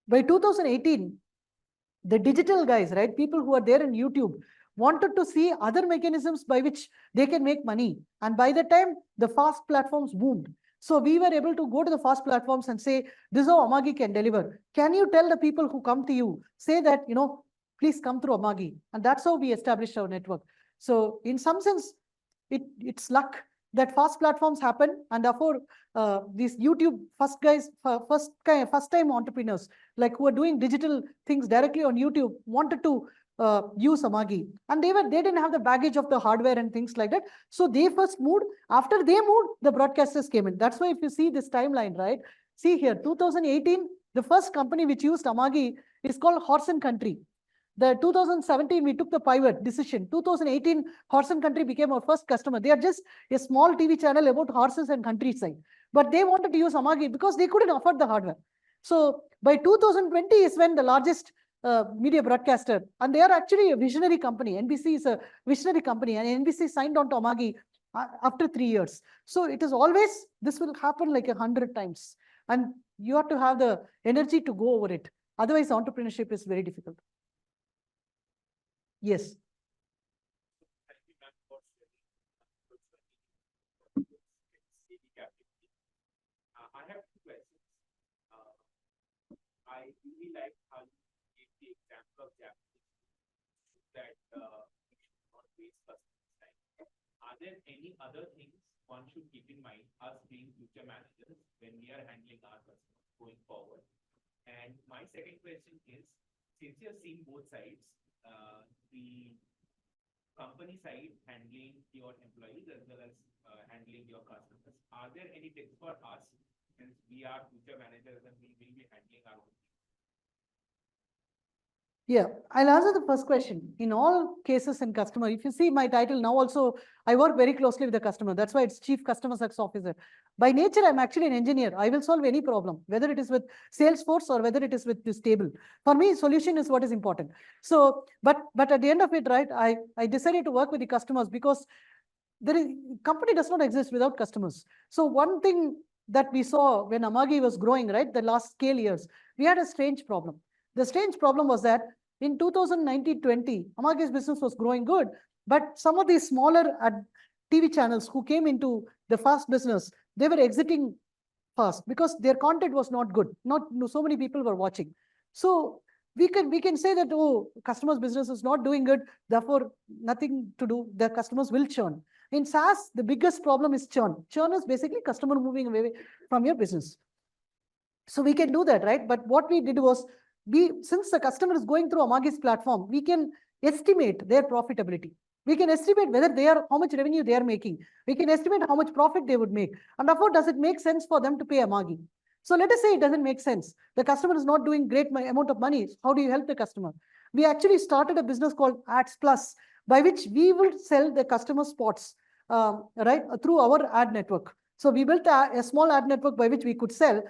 By 2018, the digital guys, right, people who are there in YouTube, wanted to see other mechanisms by which they can make money. And by the time, the fast platforms boomed. So we were able to go to the fast platforms and say, this is how Amagi can deliver. Can you tell the people who come to you, say that, please come through Amagi. And that's how we established our network. So in some sense, it's luck that fast platforms happen, and therefore these YouTube first time entrepreneurs, like who are doing digital things directly on YouTube, wanted to use Amagi, and they didn't have the baggage of the hardware and things like that. So they first moved. After they moved, the broadcasters came in. That's why if you see this timeline, right? See here, 2018, the first company which used Amagi is called Horse and Country. The 2017, we took the pivot decision. 2018, Horse and Country became our first customer. They are just a small TV channel about horses and countryside. But they wanted to use Amagi because they couldn't afford the hardware. So by 2020 is when the largest media broadcaster, and they are actually a visionary company. NBC is a visionary company, and NBC signed on to Amagi after 3 years. So it is always, this will happen like 100 times. And you have to have the energy to go over it. Otherwise, entrepreneurship is very difficult. Yes. I have 2 questions. I really like how you gave the example of Japanese that we should not customers, right? Are there any other things one should keep in mind, us being future managers, when we are handling our customers going forward? And my second question is, since you have seen both sides, the company side handling your employees as well as handling your customers, are there any tips for us, since we are future managers and we will be handling our own? Yeah, I'll answer the first question. In all cases in customer, if you see my title now also, I work very closely with the customer. That's why it's Chief Customer Success Officer. By nature, I'm actually an engineer. I will solve any problem, whether it is with Salesforce or whether it is with this table. For me, solution is what is important. So, but at the end of it, right, I decided to work with the customers because company does not exist without customers. So one thing that we saw when Amagi was growing, right, the last scale years, we had a strange problem. The strange problem was that in 2019-20, Amagi's business was growing good, but some of these smaller TV channels who came into the fast business, they were exiting fast because their content was not good. Not so many people were watching. So we can say that, oh, customers' business is not doing good, therefore nothing to do. The customers will churn. In SaaS, the biggest problem is churn. Churn is basically customer moving away from your business. So we can do that, right? But what we did was, since the customer is going through Amagi's platform, we can estimate their profitability. We can estimate whether how much revenue they are making. We can estimate how much profit they would make. And therefore, does it make sense for them to pay Amagi? So let us say it doesn't make sense. The customer is not doing great amount of money. How do you help the customer? We actually started a business called Ads Plus, by which we will sell the customer spots, right, through our ad network. So we built a small ad network by which we could sell.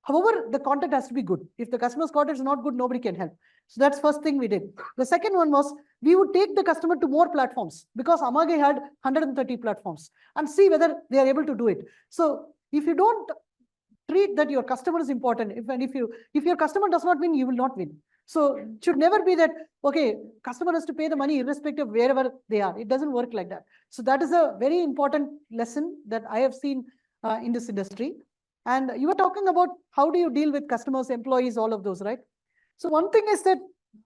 However, the content has to be good. If the customer's content is not good, nobody can help. So that's first thing we did. The second one was, we would take the customer to more platforms because Amagi had 130 platforms and see whether they are able to do it. So if you don't treat that your customer is important, if your customer does not win, you will not win. So it should never be that, okay, customer has to pay the money irrespective of wherever they are. It doesn't work like that. So that is a very important lesson that I have seen in this industry. And you were talking about how do you deal with customers, employees, all of those, right? So one thing is that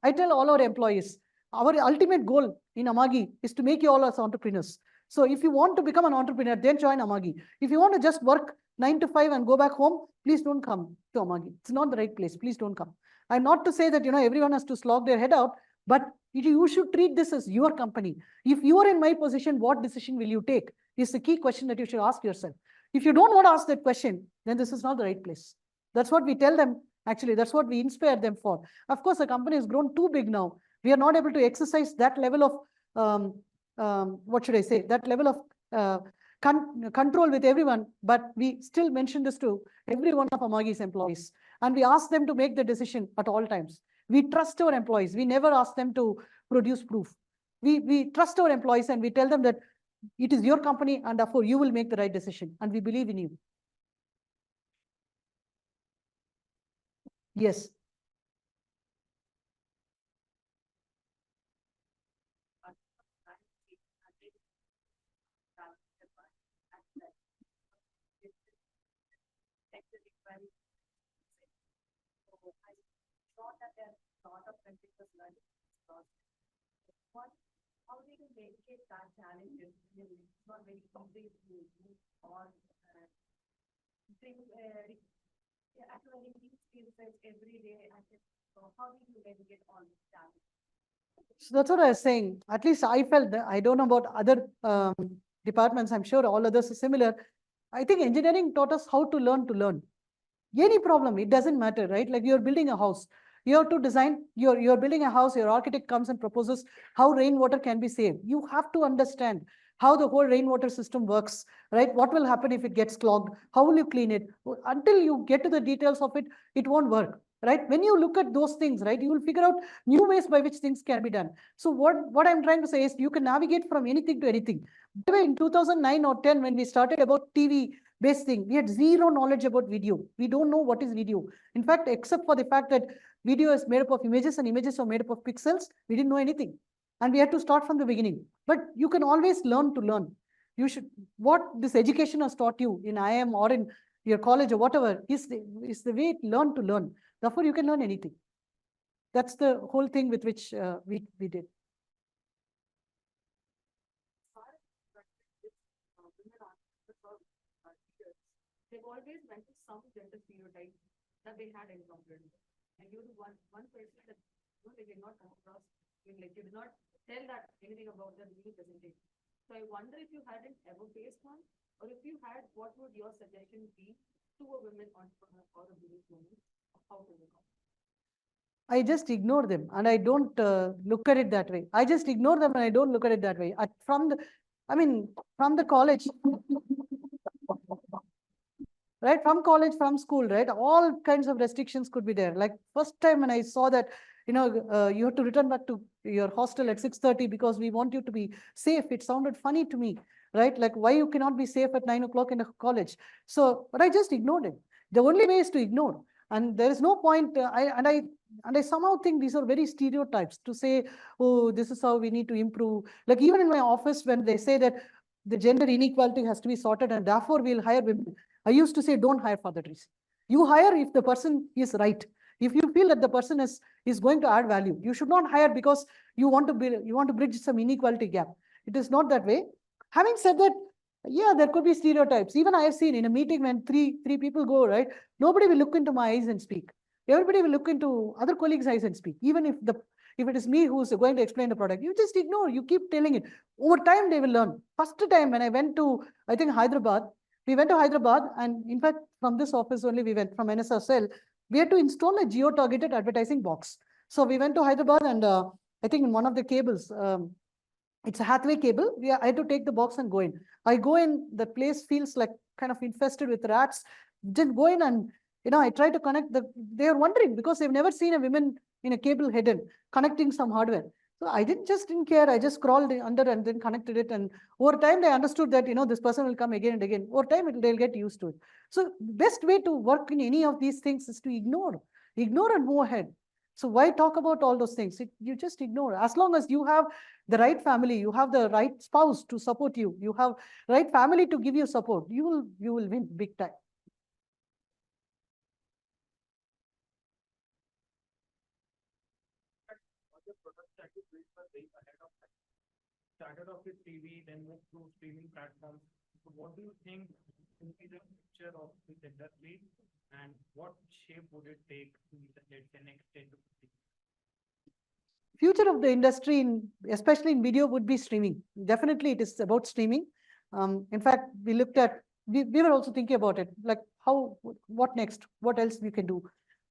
I tell all our employees, our ultimate goal in Amagi is to make you all as entrepreneurs. So if you want to become an entrepreneur, then join Amagi. If you want to just work 9 to 5 and go back home, please don't come to Amagi. It's not the right place. Please don't come. I'm not to say that, everyone has to slog their head out, but you should treat this as your company. If you are in my position, what decision will you take? Is the key question that you should ask yourself. If you don't want to ask that question, then this is not the right place. That's what we tell them. Actually, that's what we inspire them for. Of course, the company has grown too big now. We are not able to exercise that level of, what should I say, that level of control with everyone. But we still mention this to every one of Amagi's employees. And we ask them to make the decision at all times. We trust our employees. We never ask them to produce proof. We trust our employees and we tell them that it is your company and therefore you will make the right decision. And we believe in you. Yes. How do you mitigate that challenge? It's not very easy to move on. Actually, these skill sets every day. So how do you mitigate all this challenge? So that's what I was saying. At least I felt that. I don't know about other departments. I'm sure all others are similar. I think engineering taught us how to learn to learn. Any problem, it doesn't matter, right? Like you're building a house. You have to design, you're building a house, your architect comes and proposes how rainwater can be saved. You have to understand how the whole rainwater system works, right? What will happen if it gets clogged? How will you clean it? Until you get to the details of it, it won't work, right? When you look at those things, right, you will figure out new ways by which things can be done. So what I'm trying to say is you can navigate from anything to anything. By the way, in 2009 or 10, when we started about TV-based thing, we had zero knowledge about video. We don't know what is video. In fact, except for the fact that video is made up of images and images are made up of pixels, we didn't know anything. And we had to start from the beginning. But you can always learn to learn. You should, what this education has taught you in IIM or in your college or whatever is the way to learn. Therefore, you can learn anything. That's the whole thing with which we did. they've always went to some gender stereotype that they had encountered. And you're the one person that they did not come across. I mean, like you did not tell that anything about the new presentation. So I wonder if you hadn't ever faced one, or if you had, what would your suggestion be to a women entrepreneur or a businesswoman of how to overcome? I just ignore them and I don't look at it that way. I just ignore them and I don't look at it that way. From the college, right? From college, from school, right? All kinds of restrictions could be there. Like first time when I saw that, you have to return back to your hostel at 6:30 because we want you to be safe. It sounded funny to me, right? Like why you cannot be safe at 9 o'clock in a college. So, but I just ignored it. The only way is to ignore. And there is no point. I somehow think these are very stereotypes to say, oh, this is how we need to improve. Like even in my office, when they say that the gender inequality has to be sorted and therefore we'll hire women, I used to say, don't hire for that reason. You hire if the person is right. If you feel that the person is going to add value, you should not hire because you want to bridge some inequality gap. It is not that way. Having said that, yeah, there could be stereotypes. Even I have seen in a meeting when three people go, right? Nobody will look into my eyes and speak. Everybody will look into other colleagues' eyes and speak. Even if it is me who's going to explain the product, you just ignore. You keep telling it. Over time, they will learn. First time when I went to, I think Hyderabad, we went to Hyderabad, and in fact, from this office only we went from NSSL. We had to install a geo-targeted advertising box. So we went to Hyderabad, and I think in one of the cables, it's a Hathway cable. I had to take the box and go in. I go in, the place feels like kind of infested with rats. Didn't go in, and I tried to connect they are wondering because they've never seen a woman in a cable hidden connecting some hardware. So I didn't care. I just crawled under and then connected it. And over time, they understood that, this person will come again and again. Over time, they'll get used to it. So best way to work in any of these things is to ignore and move ahead. So why talk about all those things? You just ignore. As long as you have the right family, you have the right spouse to support you, you have right family to give you support, you will win big time. Started off with TV, then moved to streaming platforms. So what do you think will be the future of this industry, and what shape would it take in the next 10 to 15 years? Future of the industry, especially in video, would be streaming. Definitely, it is about streaming. In fact, we were also thinking about it, like what next? What else we can do?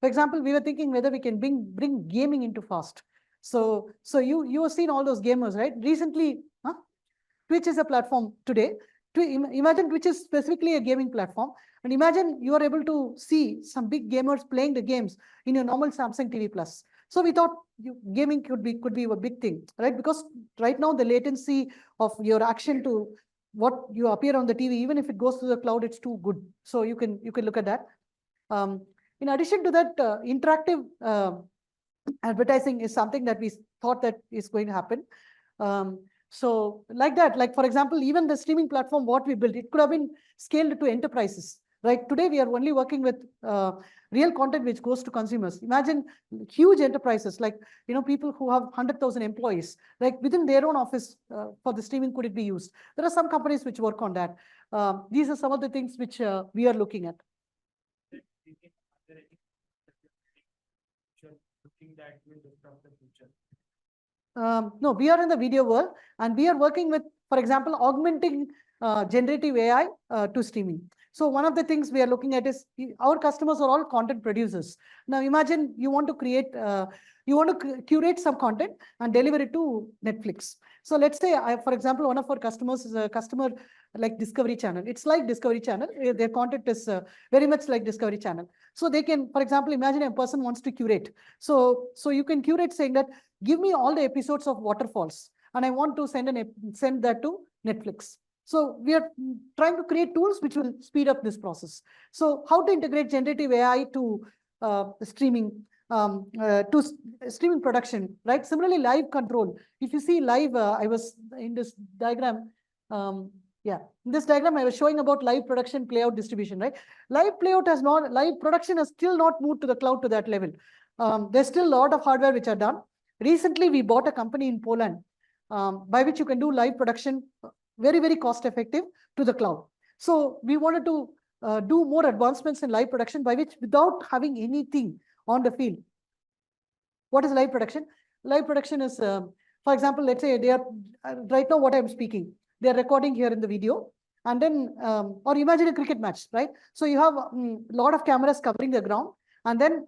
For example, we were thinking whether we can bring gaming into FAST. So you have seen all those gamers, right? Recently, Twitch is a platform today. Imagine Twitch is specifically a gaming platform. And imagine you are able to see some big gamers playing the games in your normal Samsung TV Plus. So we thought gaming could be a big thing, right? Because right now the latency of your action to what you appear on the TV, even if it goes to the cloud, it's too good. So you can look at that. In addition to that, interactive advertising is something that we thought that is going to happen. So like that, like for example, even the streaming platform, what we built, it could have been scaled to enterprises. Right today, we are only working with real content which goes to consumers. Imagine huge enterprises like people who have 100,000 employees, like within their own office for the streaming. Could it be used? There are some companies which work on that. These are some of the things which we are looking at. That will disrupt the future? No, we are in the video world, and we are working with, for example, augmenting generative AI to streaming. So one of the things we are looking at is our customers are all content producers. Now imagine you want to curate some content and deliver it to Netflix. So let's say, for example, one of our customers is a customer like Discovery Channel. It's like Discovery Channel. Their content is very much like Discovery Channel. So they can, for example, imagine a person wants to curate. So you can curate saying that, give me all the episodes of Waterfalls, and I want to send that to Netflix. So we are trying to create tools which will speed up this process. So how to integrate generative AI to streaming, to streaming production, right? Similarly, live control. If you see live, I was in this diagram. In this diagram, I was showing about live production playout distribution, right? Live production has still not moved to the cloud to that level. There's still a lot of hardware which are done. Recently, we bought a company in Poland by which you can do live production very, very cost effective to the cloud. So we wanted to do more advancements in live production by which without having anything on the field. What is live production? Live production is, for example, let's say they are, right now what I'm speaking, they are recording here in the video. And then, or imagine a cricket match, right? So you have a lot of cameras covering the ground. And then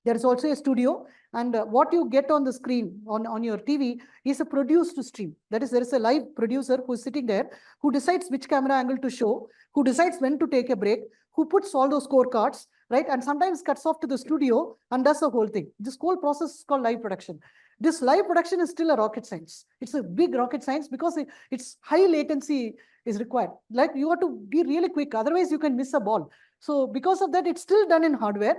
there is also a studio. And what you get on the screen on your TV is a produced stream. That is, there is a live producer who is sitting there, who decides which camera angle to show, who decides when to take a break, who puts all those scorecards, right? And sometimes cuts off to the studio and does the whole thing. This whole process is called live production. This live production is still a rocket science. It's a big rocket science because it's high latency is required. Like you have to be really quick, otherwise you can miss a ball. So because of that, it's still done in hardware.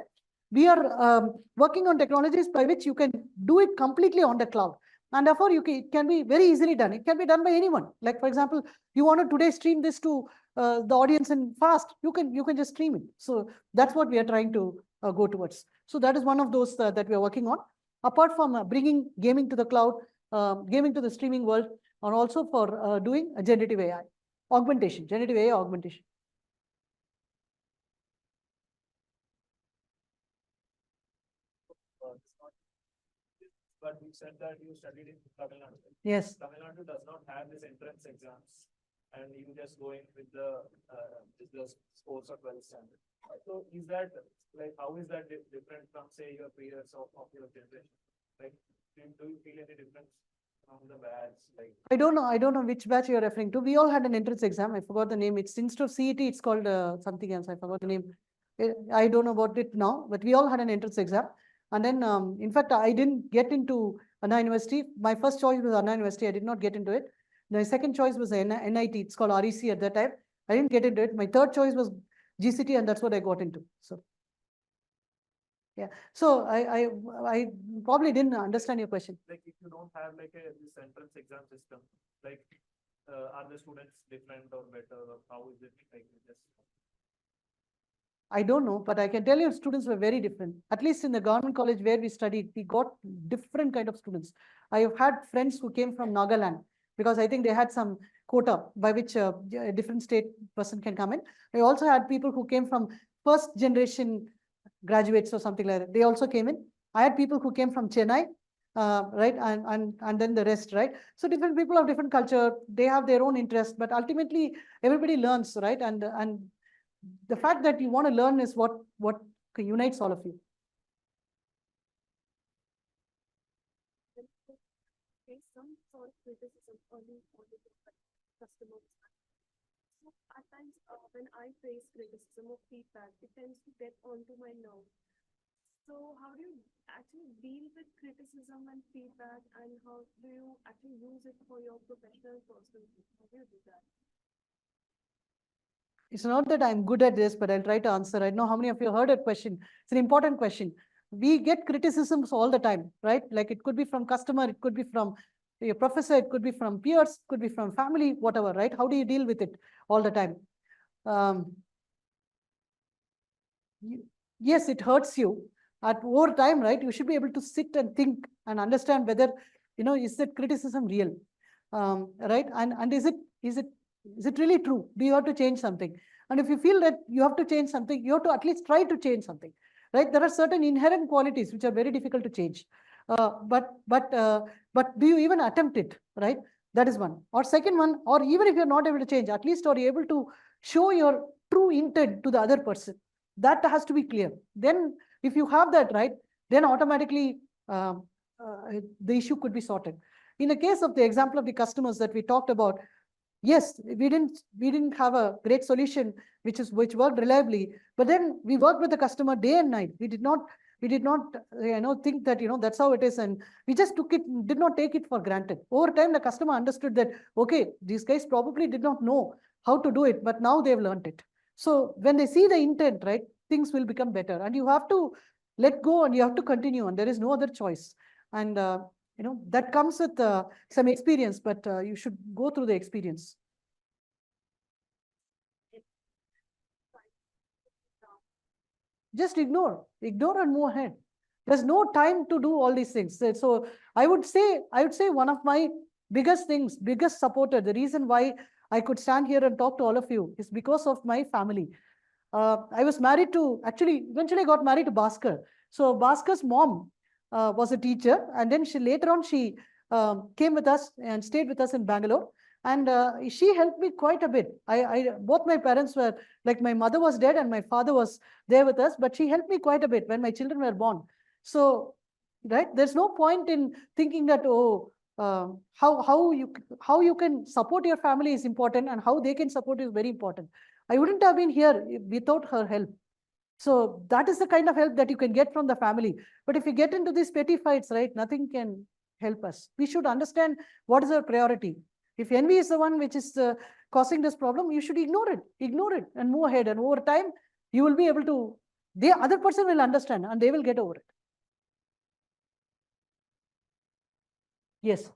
We are working on technologies by which you can do it completely on the cloud. And therefore, it can be very easily done. It can be done by anyone. Like, for example, you want to today stream this to the audience in fast, you can just stream it. So that's what we are trying to go towards. So that is one of those that we are working on. Apart from bringing gaming to the cloud, gaming to the streaming world, and also for doing generative AI, augmentation, generative AI augmentation. But you said that you studied in Tamil Nadu. Yes. Tamil Nadu does not have this entrance exams, and you just go in with the scores of 12th standard. So is that like how is that different from say your peers of your generation? Like, do you feel any difference from the batch? Like I don't know which batch you're referring to. We all had an entrance exam. I forgot the name. It's instead of CET, it's called something else. I forgot the name. I don't know about it now, but we all had an entrance exam. And then, in fact, I didn't get into Anna University. My first choice was Anna University. I did not get into it. My second choice was NIT. It's called REC at that time. I didn't get into it. My third choice was GCT, and that's what I got into. So, yeah. So I probably didn't understand your question. if you don't have like this entrance exam system, like are the students different or better, or how is it like this? I don't know, but I can tell you students were very different. At least in the government college where we studied, we got different kind of students. I have had friends who came from Nagaland because I think they had some quota by which a different state person can come in. I also had people who came from first generation graduates or something like that. They also came in. I had people who came from Chennai, right, and then the rest, right? So different people have different culture. They have their own interest, but ultimately everybody learns, right? And the fact that you want to learn is what unites all of you. Face some sort of criticism early on with the customer. So at times when I face criticism or feedback, it tends to get onto my nerve. So how do you actually deal with criticism and feedback, and how do you actually use it for your professional personal growth? How do you do that? It's not that I'm good at this, but I'll try to answer. I know how many of you heard that question. It's an important question. We get criticisms all the time, right? Like it could be from customer, it could be from your professor, it could be from peers, it could be from family, whatever, right? How do you deal with it all the time? Yes, it hurts you. At over time, right? You should be able to sit and think and understand whether, is that criticism real, right? And is it really true? Do you have to change something? And if you feel that you have to change something, you have to at least try to change something, right? There are certain inherent qualities which are very difficult to change. But do you even attempt it, right? That is one. Or second one, or even if you're not able to change, at least are you able to show your true intent to the other person. That has to be clear. Then if you have that, right, then automatically the issue could be sorted. In the case of the example of the customers that we talked about, yes, we didn't have a great solution which worked reliably, but then we worked with the customer day and night. We did not think that that's how it is, and we just did not take it for granted. Over time, the customer understood that okay, these guys probably did not know how to do it, but now they've learned it. So when they see the intent, right, things will become better, and you have to let go and you have to continue, and there is no other choice. And that comes with some experience, but you should go through the experience. Just ignore and move ahead. There's no time to do all these things. So I would say one of my biggest supporter, the reason why I could stand here and talk to all of you is because of my family. I was married to, actually, eventually I got married to Bhaskar. So Bhaskar's mom was a teacher, and then later on she came with us and stayed with us in Bangalore. And she helped me quite a bit. Both my parents were, like, my mother was dead and my father was there with us, but she helped me quite a bit when my children were born. So, right, there's no point in thinking that, oh, how you can support your family is important, and how they can support you is very important. I wouldn't have been here without her help. So that is the kind of help that you can get from the family. But if you get into these petty fights, right, nothing can help us. We should understand what is our priority. If envy is the one which is causing this problem, you should ignore it and move ahead. And over time, you will be able to, the other person will understand and they will get over it. Yes.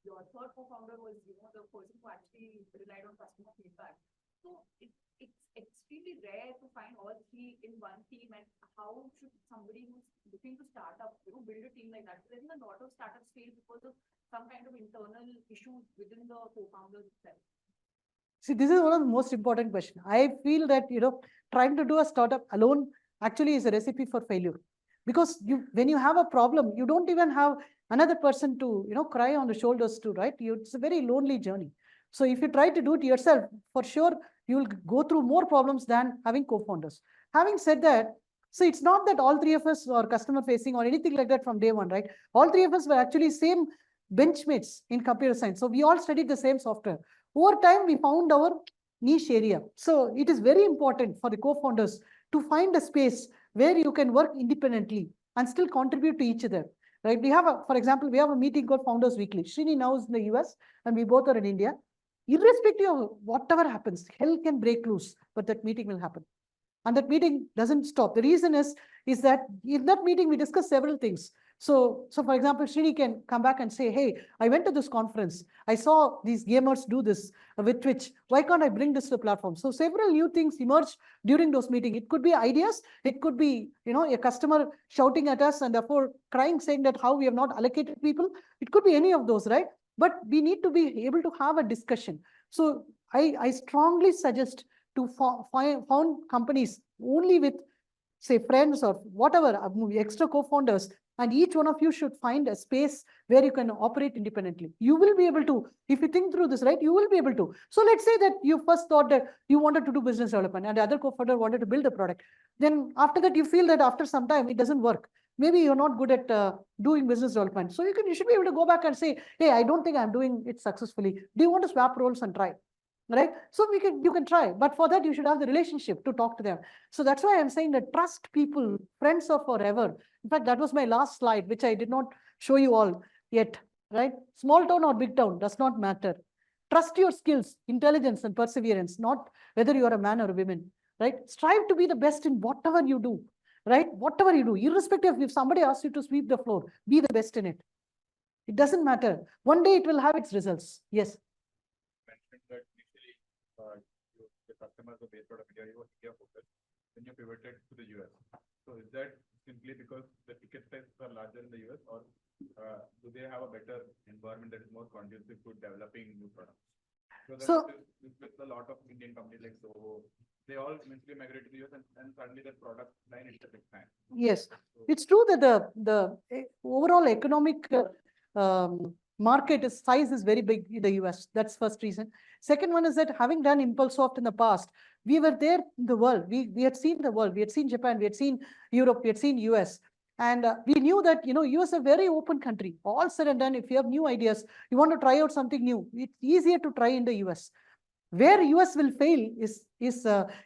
Your third co-founder was, the person who actually relied on customer feedback. So it's extremely rare to find all three in one team. And how should somebody who's looking to start up, build a team like that? Because I think a lot of startups fail because of some kind of internal issues within the co-founders itself. See, this is one of the most important questions. I feel that, trying to do a startup alone actually is a recipe for failure. Because when you have a problem, you don't even have another person to, cry on the shoulders to, right? It's a very lonely journey. So if you try to do it yourself, for sure, you will go through more problems than having co-founders. Having said that, so it's not that all three of us are customer facing or anything like that from day one, right? All three of us were actually same benchmates in computer science. So we all studied the same software. Over time, we found our niche area. So it is very important for the co-founders to find a space where you can work independently and still contribute to each other. Right? For example, we have a meeting called Founders Weekly. Srini now is in the US and we both are in India. Irrespective of whatever happens, hell can break loose, but that meeting will happen. And that meeting doesn't stop. The reason is that in that meeting, we discuss several things. So for example, Srini can come back and say, hey, I went to this conference. I saw these gamers do this with Twitch. Why can't I bring this to the platform? So several new things emerge during those meetings. It could be ideas. It could be, a customer shouting at us and therefore crying, saying that how we have not allocated people. It could be any of those, right? But we need to be able to have a discussion. So I strongly suggest to found companies only with, say, friends or whatever, extra co-founders, and each one of you should find a space where you can operate independently. You will be able to, if you think through this, right, you will be able to. So let's say that you first thought that you wanted to do business development and the other co-founder wanted to build a product. Then after that, you feel that after some time, it doesn't work. Maybe you're not good at doing business development. So you should be able to go back and say, hey, I don't think I'm doing it successfully. Do you want to swap roles and try? Right? So you can try, but for that, you should have the relationship to talk to them. So that's why I'm saying that trust people, friends are forever. In fact, that was my last slide, which I did not show you all yet, right? Small town or big town does not matter. Trust your skills, intelligence, and perseverance, not whether you are a man or a woman, right? Strive to be the best in whatever you do, right? Whatever you do, irrespective of if somebody asks you to sweep the floor, be the best in it. It doesn't matter. One day it will have its results. Yes. Mentioned that initially the customers were based out of India, you were India focused, then you pivoted to the US. So is that simply because the ticket sizes are larger in the US, or do they have a better environment that is more conducive to developing new products? So with a lot of Indian companies like Soho, they all eventually migrate to the US and suddenly the product line is expands. Yes, it's true that the overall economic market size is very big in the US. That's first reason. Second one is that having done ImpulseSoft in the past, we were there in the world. We had seen the world. We had seen Japan. We had seen Europe. We had seen US. And we knew that, US is a very open country. All said and done, if you have new ideas, you want to try out something new, it's easier to try in the US. Where US will fail is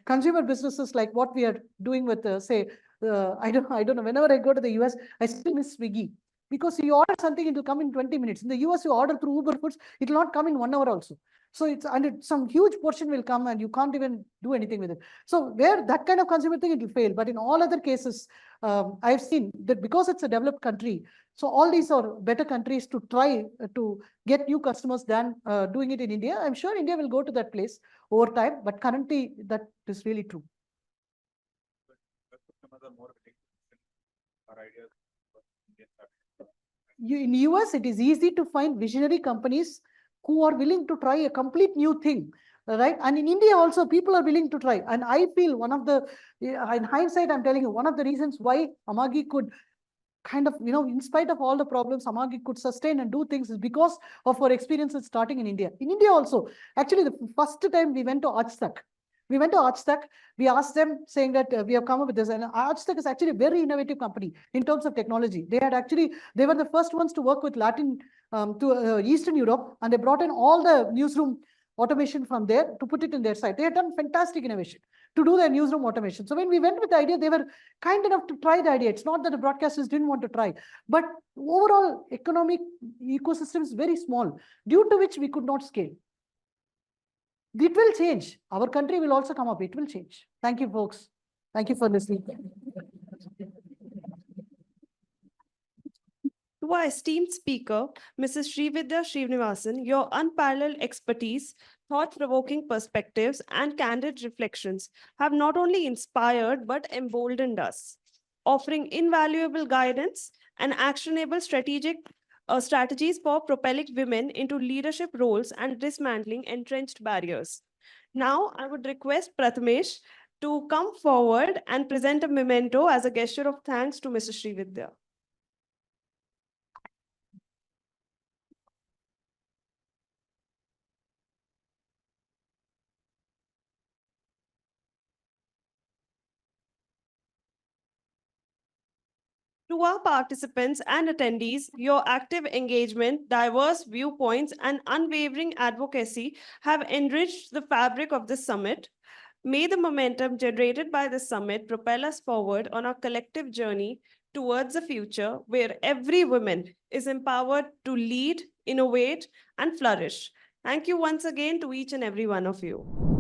consumer businesses like what we are doing with, say, I don't know. Whenever I go to the US, I still miss Swiggy. Because you order something, it will come in 20 minutes. In the US, you order through Uber Foods, it will not come in 1 hour also. So some huge portion will come and you can't even do anything with it. So where that kind of consumer thing, it will fail. But in all other cases, I've seen that because it's a developed country, so all these are better countries to try to get new customers than doing it in India. I'm sure India will go to that place over time, but currently that is really true. The customers are more willing to listen our ideas for Indian startups. In US, it is easy to find visionary companies who are willing to try a complete new thing, right? And in India also, people are willing to try. And I feel one of the, in hindsight, I'm telling you, one of the reasons why Amagi could kind of, in spite of all the problems, Amagi could sustain and do things is because of our experiences starting in India. In India also, actually, the first time we went to Ajtak, we asked them saying that we have come up with this, and Ajtak is actually a very innovative company in terms of technology. They were the first ones to work with Eastern Europe, and they brought in all the newsroom automation from there to put it in their site. They had done fantastic innovation to do their newsroom automation. So when we went with the idea, they were kind enough to try the idea. It's not that the broadcasters didn't want to try, but overall economic ecosystem is very small, due to which we could not scale. It will change. Our country will also come up. It will change. Thank you, folks. Thank you for listening. To our esteemed speaker, Mrs. Srividhya Srinivasan, your unparalleled expertise, thought-provoking perspectives, and candid reflections have not only inspired but emboldened us, offering invaluable guidance and actionable strategies for propelling women into leadership roles and dismantling entrenched barriers. Now, I would request Prathamesh to come forward and present a memento as a gesture of thanks to Mrs. Srividhya. To our participants and attendees, your active engagement, diverse viewpoints, and unwavering advocacy have enriched the fabric of this summit. May the momentum generated by this summit propel us forward on our collective journey towards a future where every woman is empowered to lead, innovate, and flourish. Thank you once again to each and every one of you.